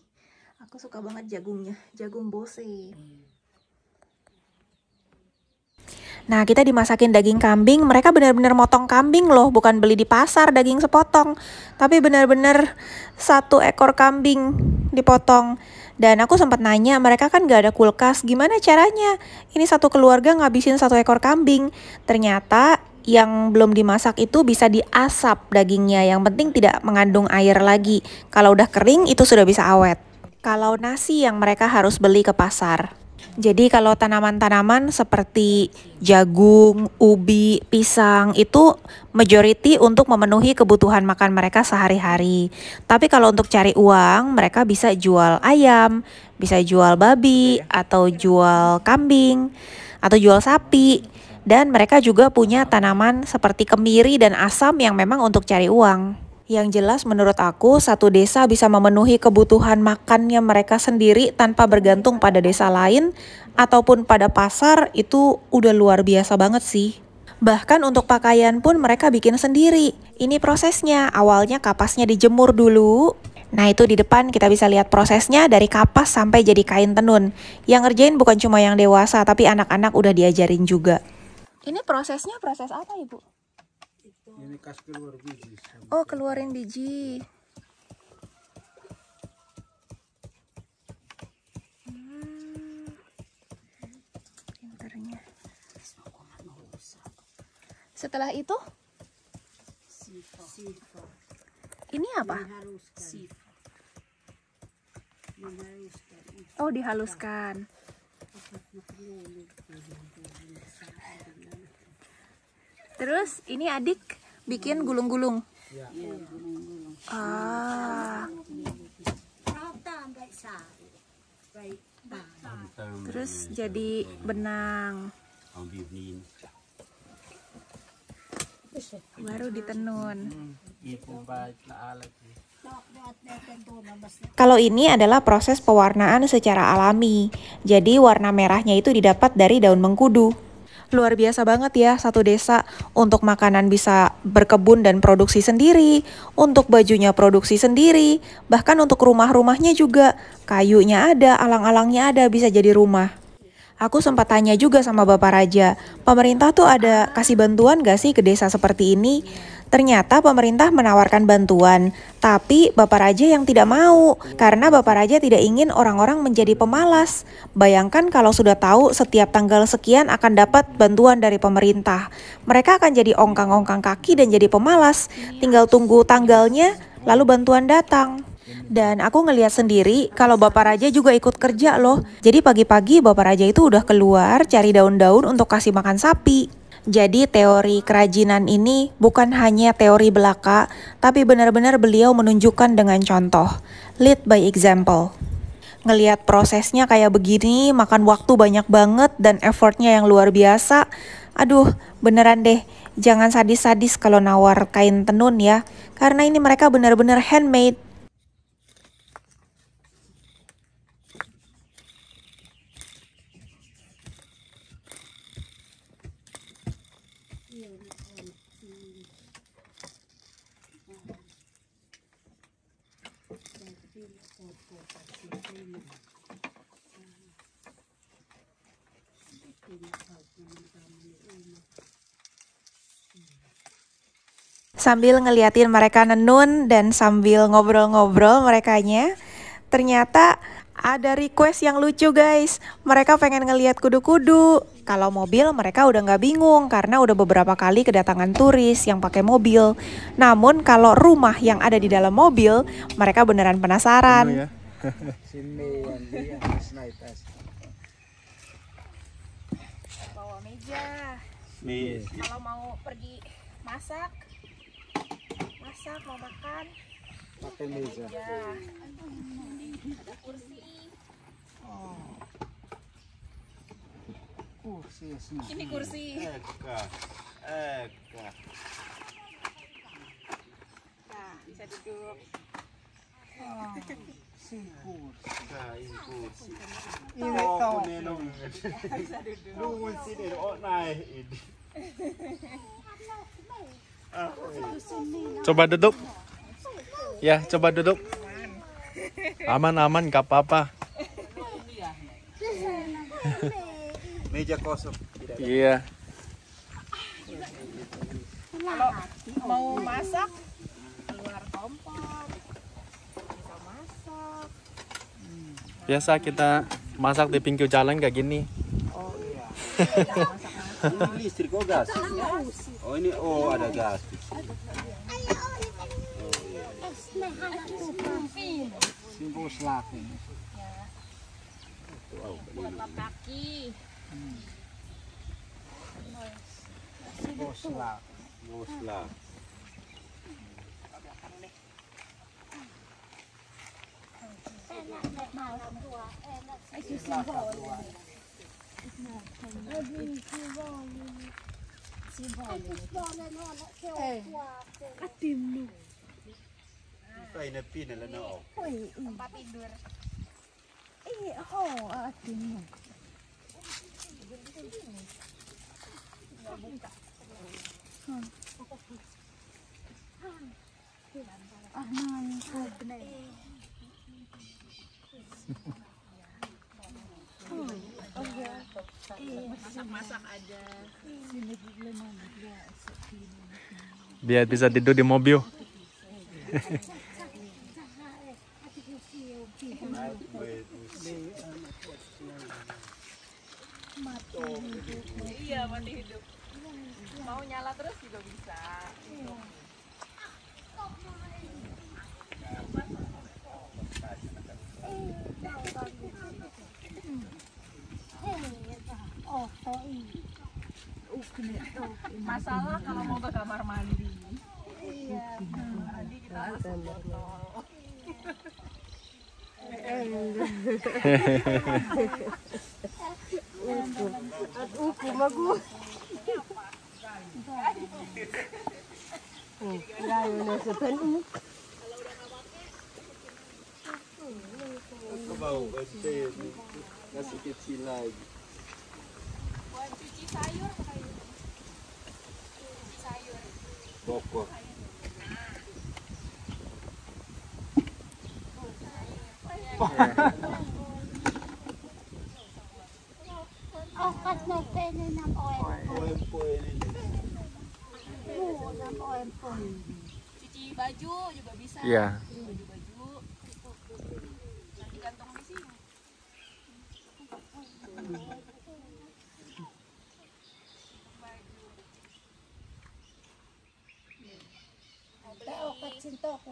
Speaker 1: Aku suka banget jagungnya, jagung bose. Nah, kita dimasakin daging kambing. Mereka benar-benar motong kambing loh, bukan beli di pasar daging sepotong. Tapi benar-benar 1 ekor kambing dipotong. Dan aku sempat nanya, mereka kan gak ada kulkas, gimana caranya? Ini satu keluarga ngabisin 1 ekor kambing. Ternyata yang belum dimasak itu bisa diasap dagingnya. Yang penting tidak mengandung air lagi. Kalau udah kering itu sudah bisa awet. Kalau nasi yang mereka harus beli ke pasar. Jadi kalau tanaman-tanaman seperti jagung, ubi, pisang itu majority untuk memenuhi kebutuhan makan mereka sehari-hari. Tapi kalau untuk cari uang mereka bisa jual ayam, bisa jual babi, atau jual kambing, atau jual sapi. Dan mereka juga punya tanaman seperti kemiri dan asam yang memang untuk cari uang. Yang jelas menurut aku, satu desa bisa memenuhi kebutuhan makannya mereka sendiri tanpa bergantung pada desa lain ataupun pada pasar, itu udah luar biasa banget sih. Bahkan untuk pakaian pun mereka bikin sendiri. Ini prosesnya, awalnya kapasnya dijemur dulu. Nah itu di depan kita bisa lihat prosesnya dari kapas sampai jadi kain tenun. Yang ngerjain bukan cuma yang dewasa, tapi anak-anak udah diajarin juga. Ini prosesnya proses apa, Ibu?
Speaker 5: Ini kas keluar biji.
Speaker 1: Oh, keluarin biji. Pinternya. Setelah itu? Ini apa? Oh, dihaluskan. Terus ini adik bikin gulung-gulung.
Speaker 3: Iya, gulung-gulung.
Speaker 1: Ah. Terus jadi benang. Baru ditenun. Kalau ini adalah proses pewarnaan secara alami. Jadi warna merahnya itu didapat dari daun mengkudu. Luar biasa banget ya satu desa, untuk makanan bisa berkebun dan produksi sendiri, untuk bajunya produksi sendiri, bahkan untuk rumah-rumahnya juga. Kayunya ada, alang-alangnya ada, bisa jadi rumah. Aku sempat tanya juga sama Bapak Raja, pemerintah tuh ada kasih bantuan gak sih ke desa seperti ini? Ternyata pemerintah menawarkan bantuan, tapi Bapak Raja yang tidak mau, karena Bapak Raja tidak ingin orang-orang menjadi pemalas. Bayangkan kalau sudah tahu setiap tanggal sekian akan dapat bantuan dari pemerintah. Mereka akan jadi ongkang-ongkang kaki dan jadi pemalas, tinggal tunggu tanggalnya, lalu bantuan datang. Dan aku ngelihat sendiri kalau Bapak Raja juga ikut kerja loh. Jadi pagi-pagi Bapak Raja itu udah keluar cari daun-daun untuk kasih makan sapi. Jadi teori kerajinan ini bukan hanya teori belaka, tapi benar-benar beliau menunjukkan dengan contoh. Lead by example. Ngelihat prosesnya kayak begini, makan waktu banyak banget dan effortnya yang luar biasa. Aduh, beneran deh, jangan sadis-sadis kalau nawar kain tenun ya. Karena ini mereka benar-benar handmade. Sambil ngeliatin mereka nenun dan sambil ngobrol-ngobrol merekanya, ternyata ada request yang lucu guys. Mereka pengen ngeliat kudu-kudu. Kalau mobil mereka udah nggak bingung karena udah beberapa kali kedatangan turis yang pakai mobil. Namun kalau rumah yang ada di dalam mobil, mereka beneran penasaran. Bawa meja. Kalau mau pergi masak mau makan pakai meja. Ada kursi.
Speaker 5: Kursi
Speaker 1: Ini kursi. Nah, bisa duduk.
Speaker 4: Coba duduk. Ya, coba duduk. Aman-aman, gak apa-apa.
Speaker 2: Meja kosong.
Speaker 4: Iya.
Speaker 1: Kalau mau masak, keluar kompor, bisa masak.
Speaker 4: Biasa kita masak di pinggir jalan kayak gini.
Speaker 2: Ini listrik oh gas. Oh ini ada gas.
Speaker 5: Simbol selak ini.
Speaker 1: Buat lap kaki.
Speaker 5: Simbol selak.
Speaker 2: Muslah. Ini pin lah no.
Speaker 1: Tempat tidur. Masak-masak aja.
Speaker 4: Biar bisa tidur di mobil.
Speaker 1: Iya, mati hidup. Mau nyala terus juga bisa. Masalah kalau mau ke kamar mandi. Iya. Nanti kita
Speaker 2: Masih kecil lagi.
Speaker 1: Cuci sayur apa kayu? Cuci sayur.
Speaker 2: Pokok.
Speaker 1: Cuci baju juga bisa.
Speaker 4: Iya.
Speaker 1: Baju-baju. Nanti gantung di sini.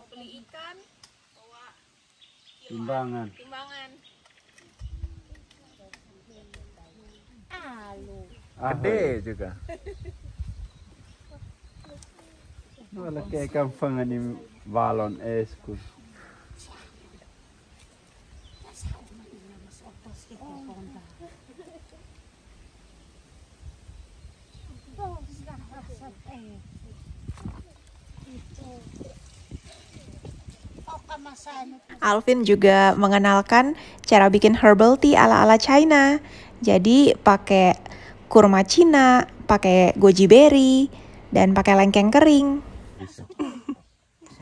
Speaker 1: Beli ikan, bawa
Speaker 2: Timbangan.
Speaker 1: timbangan.
Speaker 4: Gede juga.
Speaker 2: Wala kayak kampangan ni balon esku.
Speaker 1: Alvin juga mengenalkan cara bikin herbal tea ala-ala China. Jadi pakai kurma Cina, pakai goji berry, dan pakai lengkeng kering.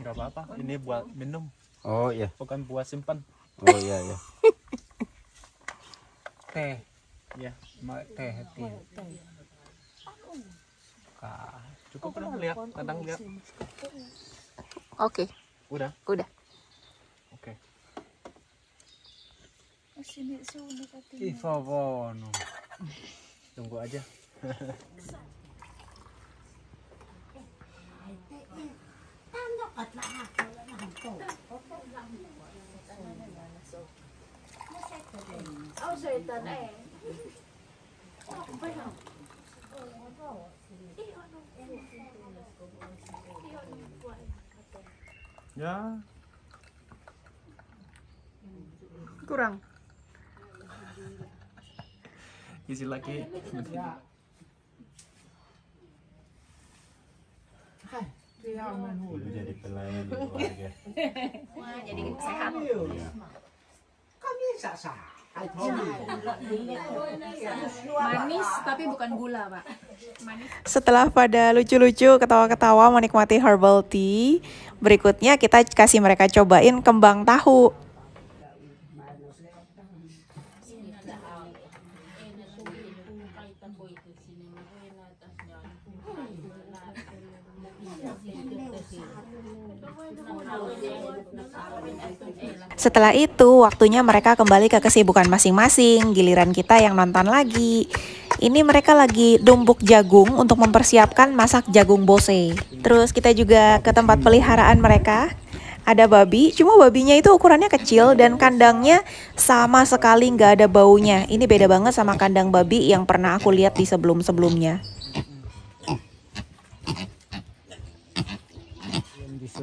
Speaker 4: Enggak apa-apa, ini buat minum,
Speaker 2: Oh iya.
Speaker 4: bukan buat simpan.
Speaker 2: Oh iya ya.
Speaker 4: Teh. Ya, teh. Cukup pernah lihat, kadang lihat.
Speaker 1: Oke,
Speaker 4: Udah.
Speaker 1: udah.
Speaker 4: Oke.
Speaker 2: Ifavono.
Speaker 4: Tunggu aja. Ya.
Speaker 1: Kurang.
Speaker 4: Isi lagi.
Speaker 2: Jadi pelayan di keluarga.
Speaker 1: Wah, jadi sehat. Manis tapi bukan gula, Pak. Manis. Setelah pada lucu-lucu, ketawa-ketawa menikmati herbal tea, berikutnya kita kasih mereka cobain kembang tahu. Setelah itu, waktunya mereka kembali ke kesibukan masing-masing. Giliran kita yang nonton lagi. Ini mereka lagi tumbuk jagung untuk mempersiapkan masak jagung bose. Terus kita juga ke tempat peliharaan mereka. Ada babi, cuma babinya itu ukurannya kecil dan kandangnya sama sekali nggak ada baunya. Ini beda banget sama kandang babi yang pernah aku lihat di sebelum-sebelumnya.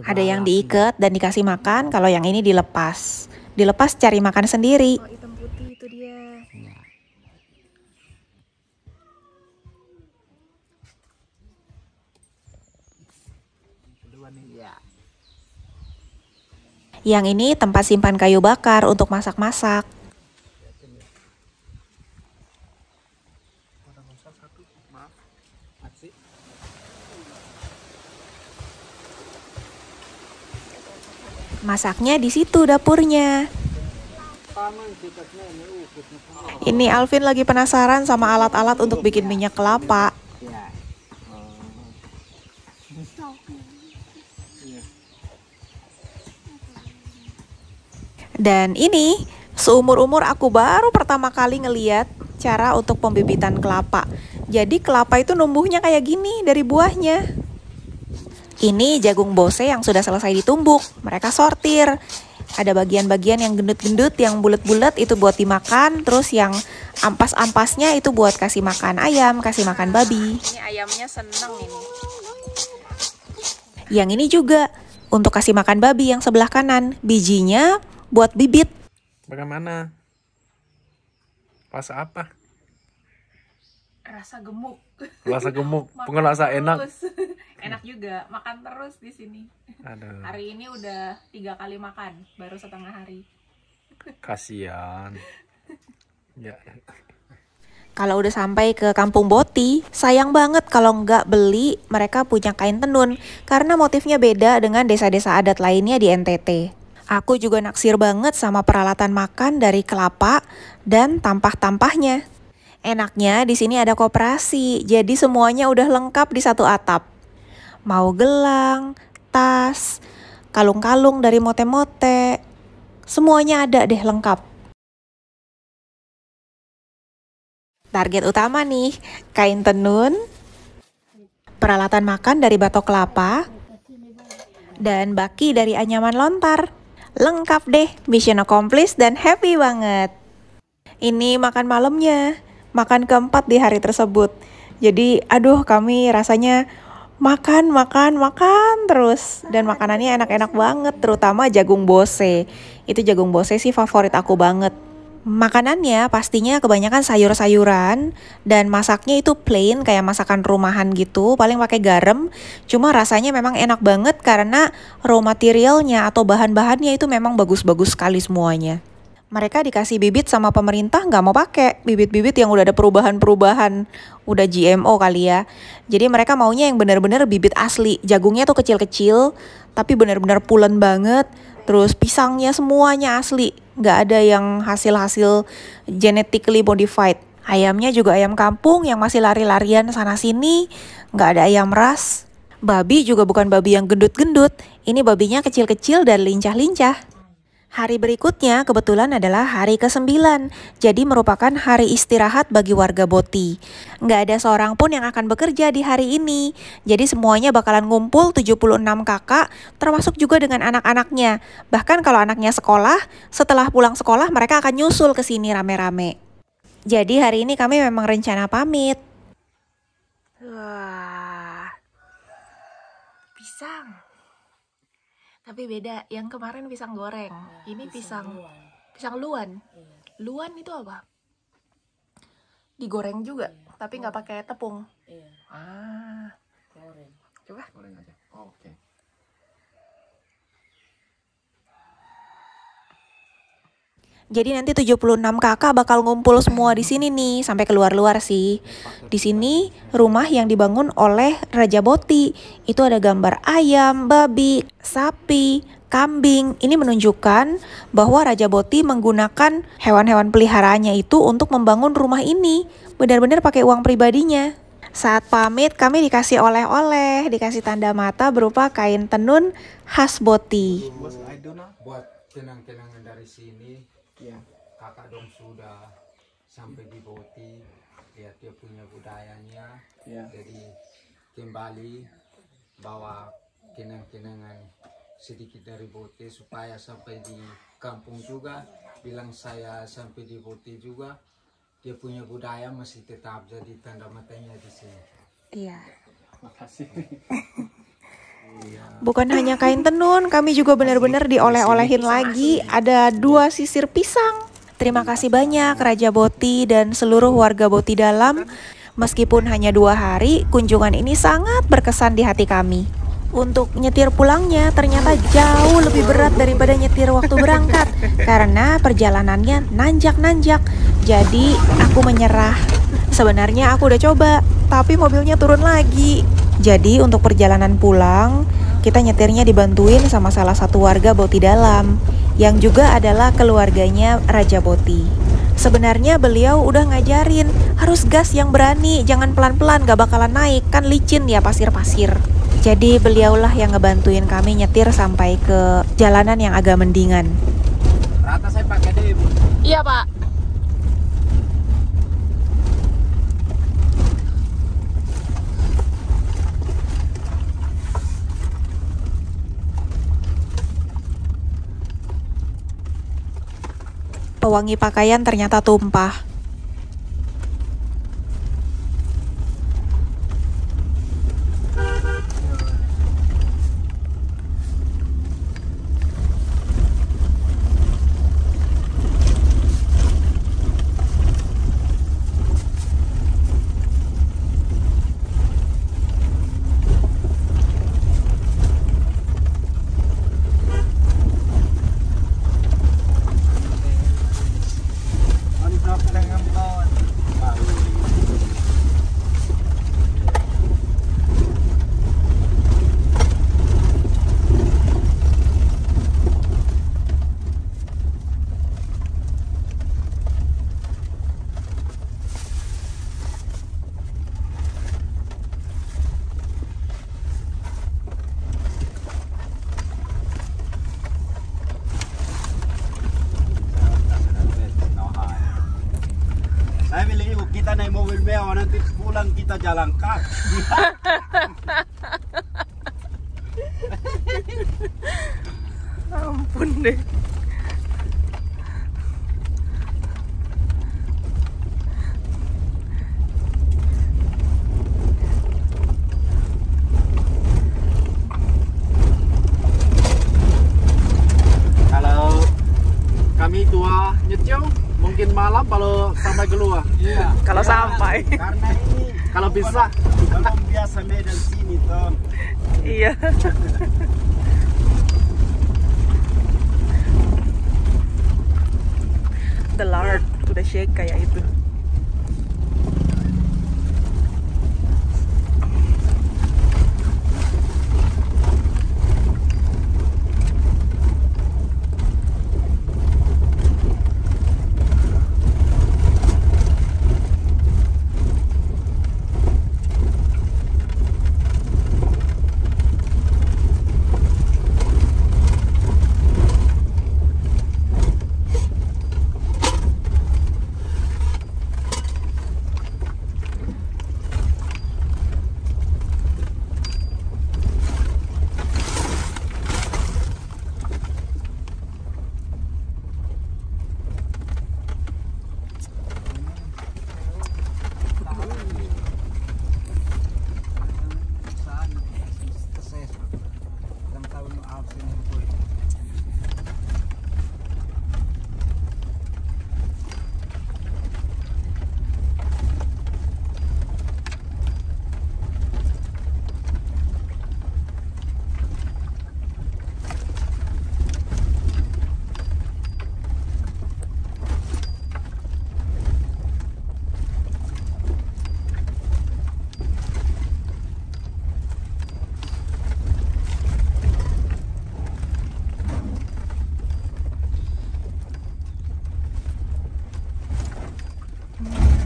Speaker 1: Ada yang diikat dan dikasih makan, kalau yang ini dilepas. Dilepas cari makan sendiri. Oh, hitam putih itu dia. Yang ini tempat simpan kayu bakar untuk masak-masak. Masaknya di situ dapurnya. Ini Alvin lagi penasaran sama alat-alat untuk bikin minyak kelapa. Dan ini seumur-umur aku baru pertama kali ngeliat cara untuk pembibitan kelapa. Jadi kelapa itu numbuhnya kayak gini dari buahnya. Ini jagung bose yang sudah selesai ditumbuk. Mereka sortir. Ada bagian-bagian yang gendut-gendut, yang bulat-bulat itu buat dimakan. Terus yang ampas-ampasnya itu buat kasih makan ayam, kasih makan babi. Ini ayamnya seneng ini. Yang ini juga untuk kasih makan babi yang sebelah kanan. Bijinya buat bibit.
Speaker 4: Bagaimana? Rasa apa?
Speaker 1: Rasa gemuk.
Speaker 4: Rasa gemuk, bukan rasa enak.
Speaker 1: Enak juga, makan terus di sini.
Speaker 4: Aduh,
Speaker 1: Hari ini udah 3 kali makan, baru setengah hari.
Speaker 4: kasihan. Ya.
Speaker 1: Kalau udah sampai ke Kampung Boti, sayang banget kalau nggak beli mereka punya kain tenun, karena motifnya beda dengan desa-desa adat lainnya di NTT. Aku juga naksir banget sama peralatan makan dari kelapa dan tampah-tampahnya. Enaknya di sini ada koperasi, jadi semuanya udah lengkap di satu atap. Mau gelang, tas, kalung-kalung dari mote-mote, semuanya ada deh lengkap. Target utama nih, kain tenun, peralatan makan dari batok kelapa, dan baki dari anyaman lontar. Lengkap deh, mission accomplished dan happy banget. Ini makan malamnya, makan keempat di hari tersebut. Jadi aduh kami rasanya makan terus. Dan makanannya enak-enak banget, terutama jagung bose. Itu jagung bose sih favorit aku banget. Makanannya pastinya kebanyakan sayur-sayuran dan masaknya itu plain kayak masakan rumahan gitu, paling pakai garam. Cuma rasanya memang enak banget karena raw materialnya atau bahan-bahannya itu memang bagus-bagus sekali semuanya. Mereka dikasih bibit sama pemerintah nggak mau pakai bibit-bibit yang udah ada perubahan-perubahan, udah GMO kali ya. Jadi mereka maunya yang benar-benar bibit asli, jagungnya tuh kecil-kecil tapi benar-benar pulen banget. Terus pisangnya semuanya asli, nggak ada yang hasil-hasil genetically modified. Ayamnya juga ayam kampung yang masih lari-larian sana-sini, nggak ada ayam ras. Babi juga bukan babi yang gendut-gendut, ini babinya kecil-kecil dan lincah-lincah. Hari berikutnya kebetulan adalah hari ke-9, jadi merupakan hari istirahat bagi warga Boti. Nggak ada seorang pun yang akan bekerja di hari ini, jadi semuanya bakalan ngumpul 76 kakak, termasuk juga dengan anak-anaknya. Bahkan kalau anaknya sekolah, setelah pulang sekolah mereka akan nyusul ke sini rame-rame. Jadi hari ini kami memang rencana pamit. Wah, pisang. Tapi beda, yang kemarin pisang goreng, ini pisang luan. Luan itu apa? Digoreng juga, tapi nggak pakai tepung. Ah, coba.
Speaker 4: Goreng aja. Oke.
Speaker 1: Jadi nanti 76 kakak bakal ngumpul semua di sini nih, sampai keluar-luar sih. Di sini rumah yang dibangun oleh Raja Boti. Itu ada gambar ayam, babi, sapi, kambing. Ini menunjukkan bahwa Raja Boti menggunakan hewan-hewan peliharaannya itu untuk membangun rumah ini. Benar-benar pakai uang pribadinya. Saat pamit kami dikasih oleh-oleh, dikasih tanda mata berupa kain tenun khas Boti.
Speaker 5: Buat kenang-kenangan dari sini. Ya, kakak dong sudah sampai di Boti, lihat dia punya budayanya, ya. Jadi kembali bawa kenang-kenangan sedikit dari Boti supaya sampai di kampung juga bilang saya sampai di Boti juga dia punya budaya masih tetap jadi tanda matanya di sini.
Speaker 1: Iya.
Speaker 5: Makasih.
Speaker 1: Bukan hanya kain tenun, kami juga benar-benar dioleh-olehin lagi. Ada 2 sisir pisang. Terima kasih banyak Raja Boti dan seluruh warga Boti Dalam. Meskipun hanya 2 hari, kunjungan ini sangat berkesan di hati kami. Untuk nyetir pulangnya ternyata jauh lebih berat daripada nyetir waktu berangkat. Karena perjalanannya nanjak-nanjak. Jadi aku menyerah. Sebenarnya aku udah coba, tapi mobilnya turun lagi. Jadi untuk perjalanan pulang, kita nyetirnya dibantuin sama salah satu warga Boti Dalam, yang juga adalah keluarganya Raja Boti. Sebenarnya beliau udah ngajarin, harus gas yang berani, jangan pelan-pelan, gak bakalan naik, kan licin ya pasir-pasir. Jadi beliaulah yang ngebantuin kami nyetir sampai ke jalanan yang agak mendingan.
Speaker 5: Rata saya pakai deh, Bu.
Speaker 1: Iya, Pak. Pewangi pakaian ternyata tumpah.
Speaker 6: nanti pulang kita jalan kaki.
Speaker 1: Ampun deh.
Speaker 4: Kalau kami tua nyetiu mungkin malam kalau sampai keluar.
Speaker 6: Iya.
Speaker 1: Kalau sampai.
Speaker 6: Karena ini
Speaker 4: Kalau bisa.
Speaker 6: belum biasa Medan sini toh.
Speaker 1: Iya. The Lord udah shake kayak itu.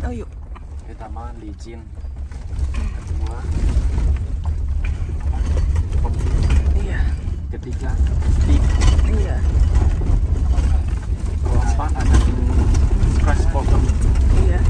Speaker 1: Oh yuk.
Speaker 4: Pertama licin. Kedua.
Speaker 1: Iya.
Speaker 4: Ketiga stick.
Speaker 1: Iya.
Speaker 4: Keempat ada scratch bottom.
Speaker 1: Iya.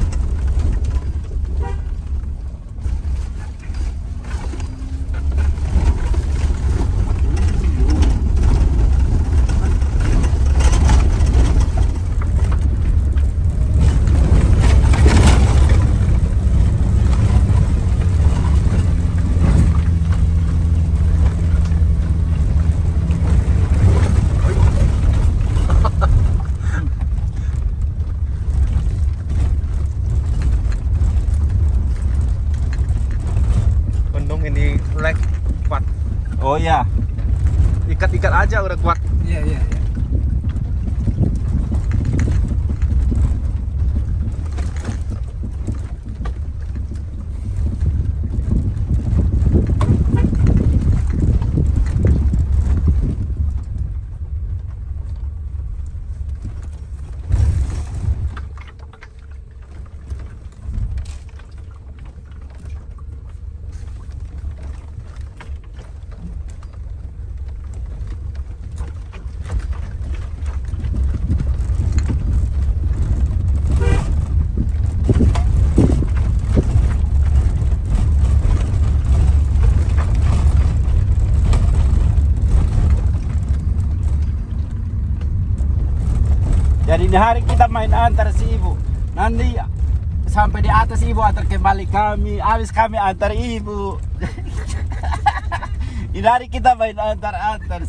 Speaker 4: Untung ini leg kuat.
Speaker 6: Oh ya.
Speaker 4: Ikat-ikat aja udah kuat.
Speaker 5: Iya, iya, iya.
Speaker 6: Jadi ini hari kita main antar si ibu. Nanti sampai di atas ibu antar kembali kami. Habis kami antar ibu. Ini hari kita main antar-antar.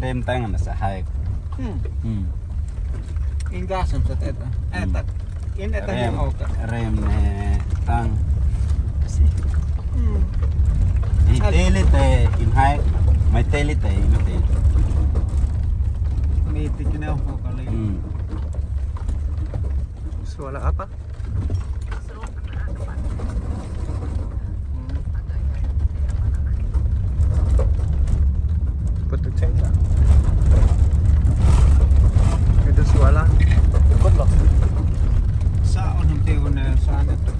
Speaker 6: Rem tangan sahai.
Speaker 5: Hingga sempat eta. Eta. Ini eta
Speaker 6: Rem,
Speaker 5: yang oke.
Speaker 6: rem tang. Tele te in hai, mai tele te in te.
Speaker 5: Ini tikina kali
Speaker 4: apa?
Speaker 1: Serung kena depan.
Speaker 4: Betul cengka. Itu suara ikut loh.
Speaker 6: Saan na sana tuh.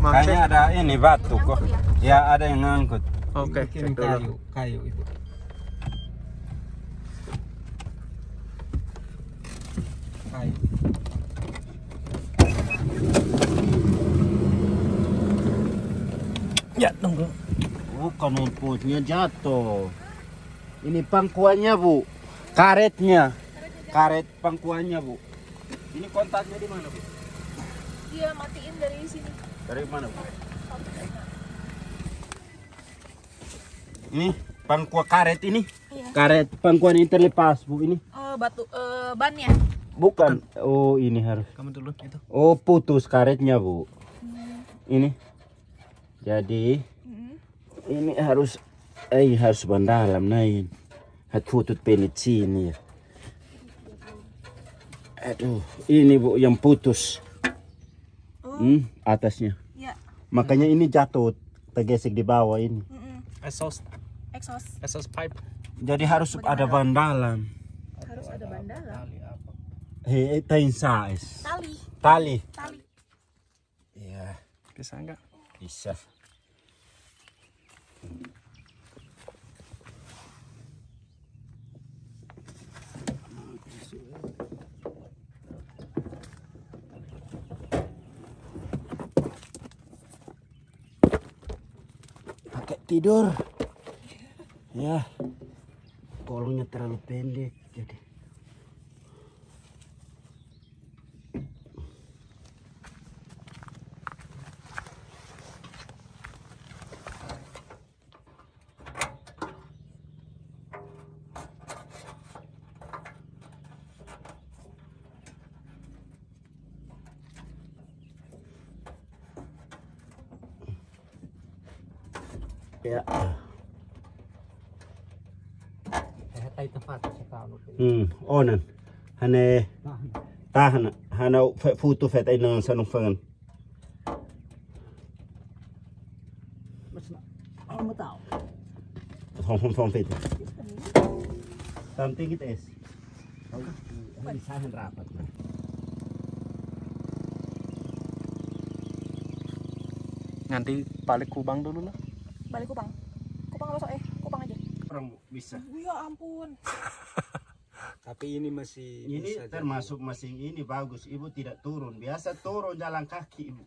Speaker 6: Kayaknya ada ini batu kok. Ya ada yang ngangkut.
Speaker 4: Oke,
Speaker 6: Bikin
Speaker 4: cek dulu.
Speaker 6: kayu itu. Kayu.
Speaker 4: Ya, tunggu.
Speaker 6: Bukan rumputnya jatuh. Ini pangkuannya, Bu. Karetnya. Karet pangkuannya, Bu. Ini kontaknya di mana, Bu?
Speaker 1: Dia matiin dari sini.
Speaker 6: Dari mana, Bu? Ini pangkuan karet ini.
Speaker 1: Iya.
Speaker 6: Karet pangkuan ini terlepas, Bu, ini.
Speaker 1: Batu bannya.
Speaker 6: Bukan. Oh, ini harus.
Speaker 4: Kamu dulu itu.
Speaker 6: Oh, putus karetnya, Bu. Ini. Jadi ini harus ban dalam nain. Hat putut penit sini. Aduh, ini Bu yang putus. Atasnya.
Speaker 1: Ya.
Speaker 6: Makanya ini jatuh, tergesek di bawah ini.
Speaker 4: Exhaust pipe.
Speaker 6: Jadi harus ada ban dalam.
Speaker 1: Harus ada ban dalam.
Speaker 6: Tain sais.
Speaker 1: Tali.
Speaker 6: Tali.
Speaker 1: Tali.
Speaker 6: Iya,
Speaker 4: Bisa enggak?
Speaker 6: bisa. Pakai tidur. Ya. Kolongnya terlalu pendek jadi. Ya. Onan. Hane tahan hana foto fet ay nang sanong fangan. Hong fet. Something it is. Lisahan rapat.
Speaker 4: Nanti balik Kubang dulu lah.
Speaker 1: Balik Kupang. Kupang apa Kupang aja.
Speaker 6: Orang bisa.
Speaker 1: Ya ampun.
Speaker 5: Tapi ini masih
Speaker 6: Ini
Speaker 5: bisa
Speaker 6: termasuk masing ini bagus. Ibu tidak turun. Biasa turun jalan kaki Ibu.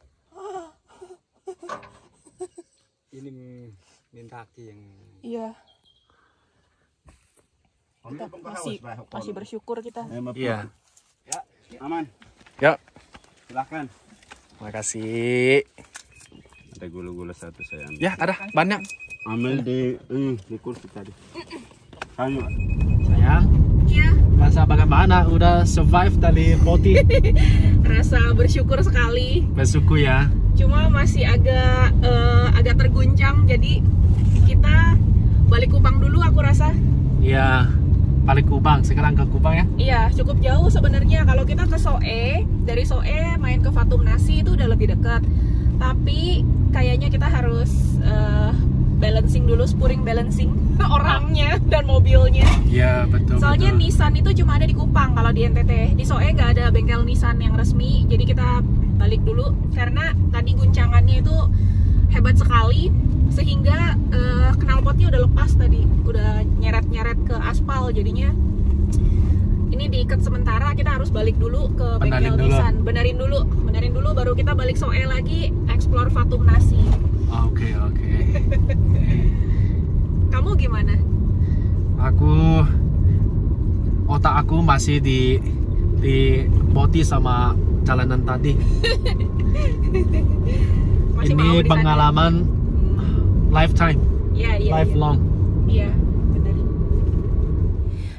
Speaker 5: ini minta kaki yang
Speaker 1: Iya. Masih bersyukur kita.
Speaker 4: Iya.
Speaker 6: Ya, aman.
Speaker 4: Ya.
Speaker 6: Silakan.
Speaker 4: Makasih.
Speaker 6: Ada gula-gula satu saya ambil.
Speaker 4: Ya, ada banyak.
Speaker 6: Ambil di kursi tadi. Kamu.
Speaker 4: Sayang.
Speaker 1: Iya.
Speaker 4: Rasa bagaimana? Udah survive dari Boti.
Speaker 1: Rasa bersyukur sekali.
Speaker 4: Bersyukur ya.
Speaker 1: Cuma masih agak terguncang. Jadi kita balik Kupang dulu aku rasa.
Speaker 4: Iya. Balik Kubang. Sekarang ke Kubang ya.
Speaker 1: Iya, cukup jauh sebenarnya. Kalau kita ke Soe, dari Soe main ke Fatum Nasi itu udah lebih dekat. Tapi kayaknya kita harus balancing dulu, spuring balancing orangnya dan mobilnya.
Speaker 4: Iya, betul.
Speaker 1: Soalnya
Speaker 4: betul.
Speaker 1: Nissan itu cuma ada di Kupang kalau di NTT. Di Soe nggak ada bengkel Nissan yang resmi. Jadi kita balik dulu karena tadi guncangannya itu hebat sekali sehingga knalpotnya udah lepas tadi, udah nyeret-nyeret ke aspal. Jadinya ini diikat sementara, kita harus balik dulu ke bengkel Nissan. Benerin dulu baru kita balik Soe lagi explore Fatum Nasi.
Speaker 4: Oke.
Speaker 1: Kamu gimana?
Speaker 4: Otak aku masih di Boti sama jalanan tadi.
Speaker 1: Masih mau
Speaker 4: Ini
Speaker 1: di sana?
Speaker 4: pengalaman lifetime,
Speaker 1: Iya.
Speaker 4: lifelong.
Speaker 1: Iya, benar.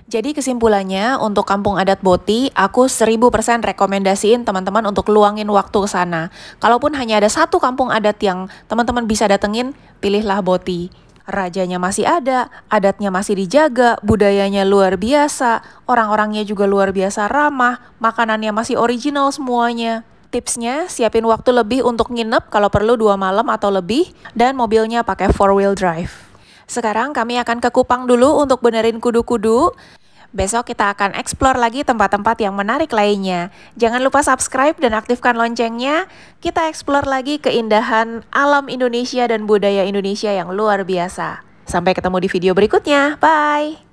Speaker 1: Jadi kesimpulannya untuk Kampung Adat Boti, aku 1000% rekomendasiin teman-teman untuk luangin waktu ke sana. Kalaupun hanya ada satu kampung adat yang teman-teman bisa datengin, pilihlah Boti. Rajanya masih ada, adatnya masih dijaga, budayanya luar biasa, orang-orangnya juga luar biasa ramah, makanannya masih original semuanya. tipsnya, siapin waktu lebih untuk nginep kalau perlu 2 malam atau lebih, dan mobilnya pakai 4-wheel drive. Sekarang kami akan ke Kupang dulu untuk benerin kudu-kudu. Besok kita akan explore lagi tempat-tempat yang menarik lainnya. Jangan lupa subscribe dan aktifkan loncengnya. Kita explore lagi keindahan alam Indonesia dan budaya Indonesia yang luar biasa. Sampai ketemu di video berikutnya. Bye!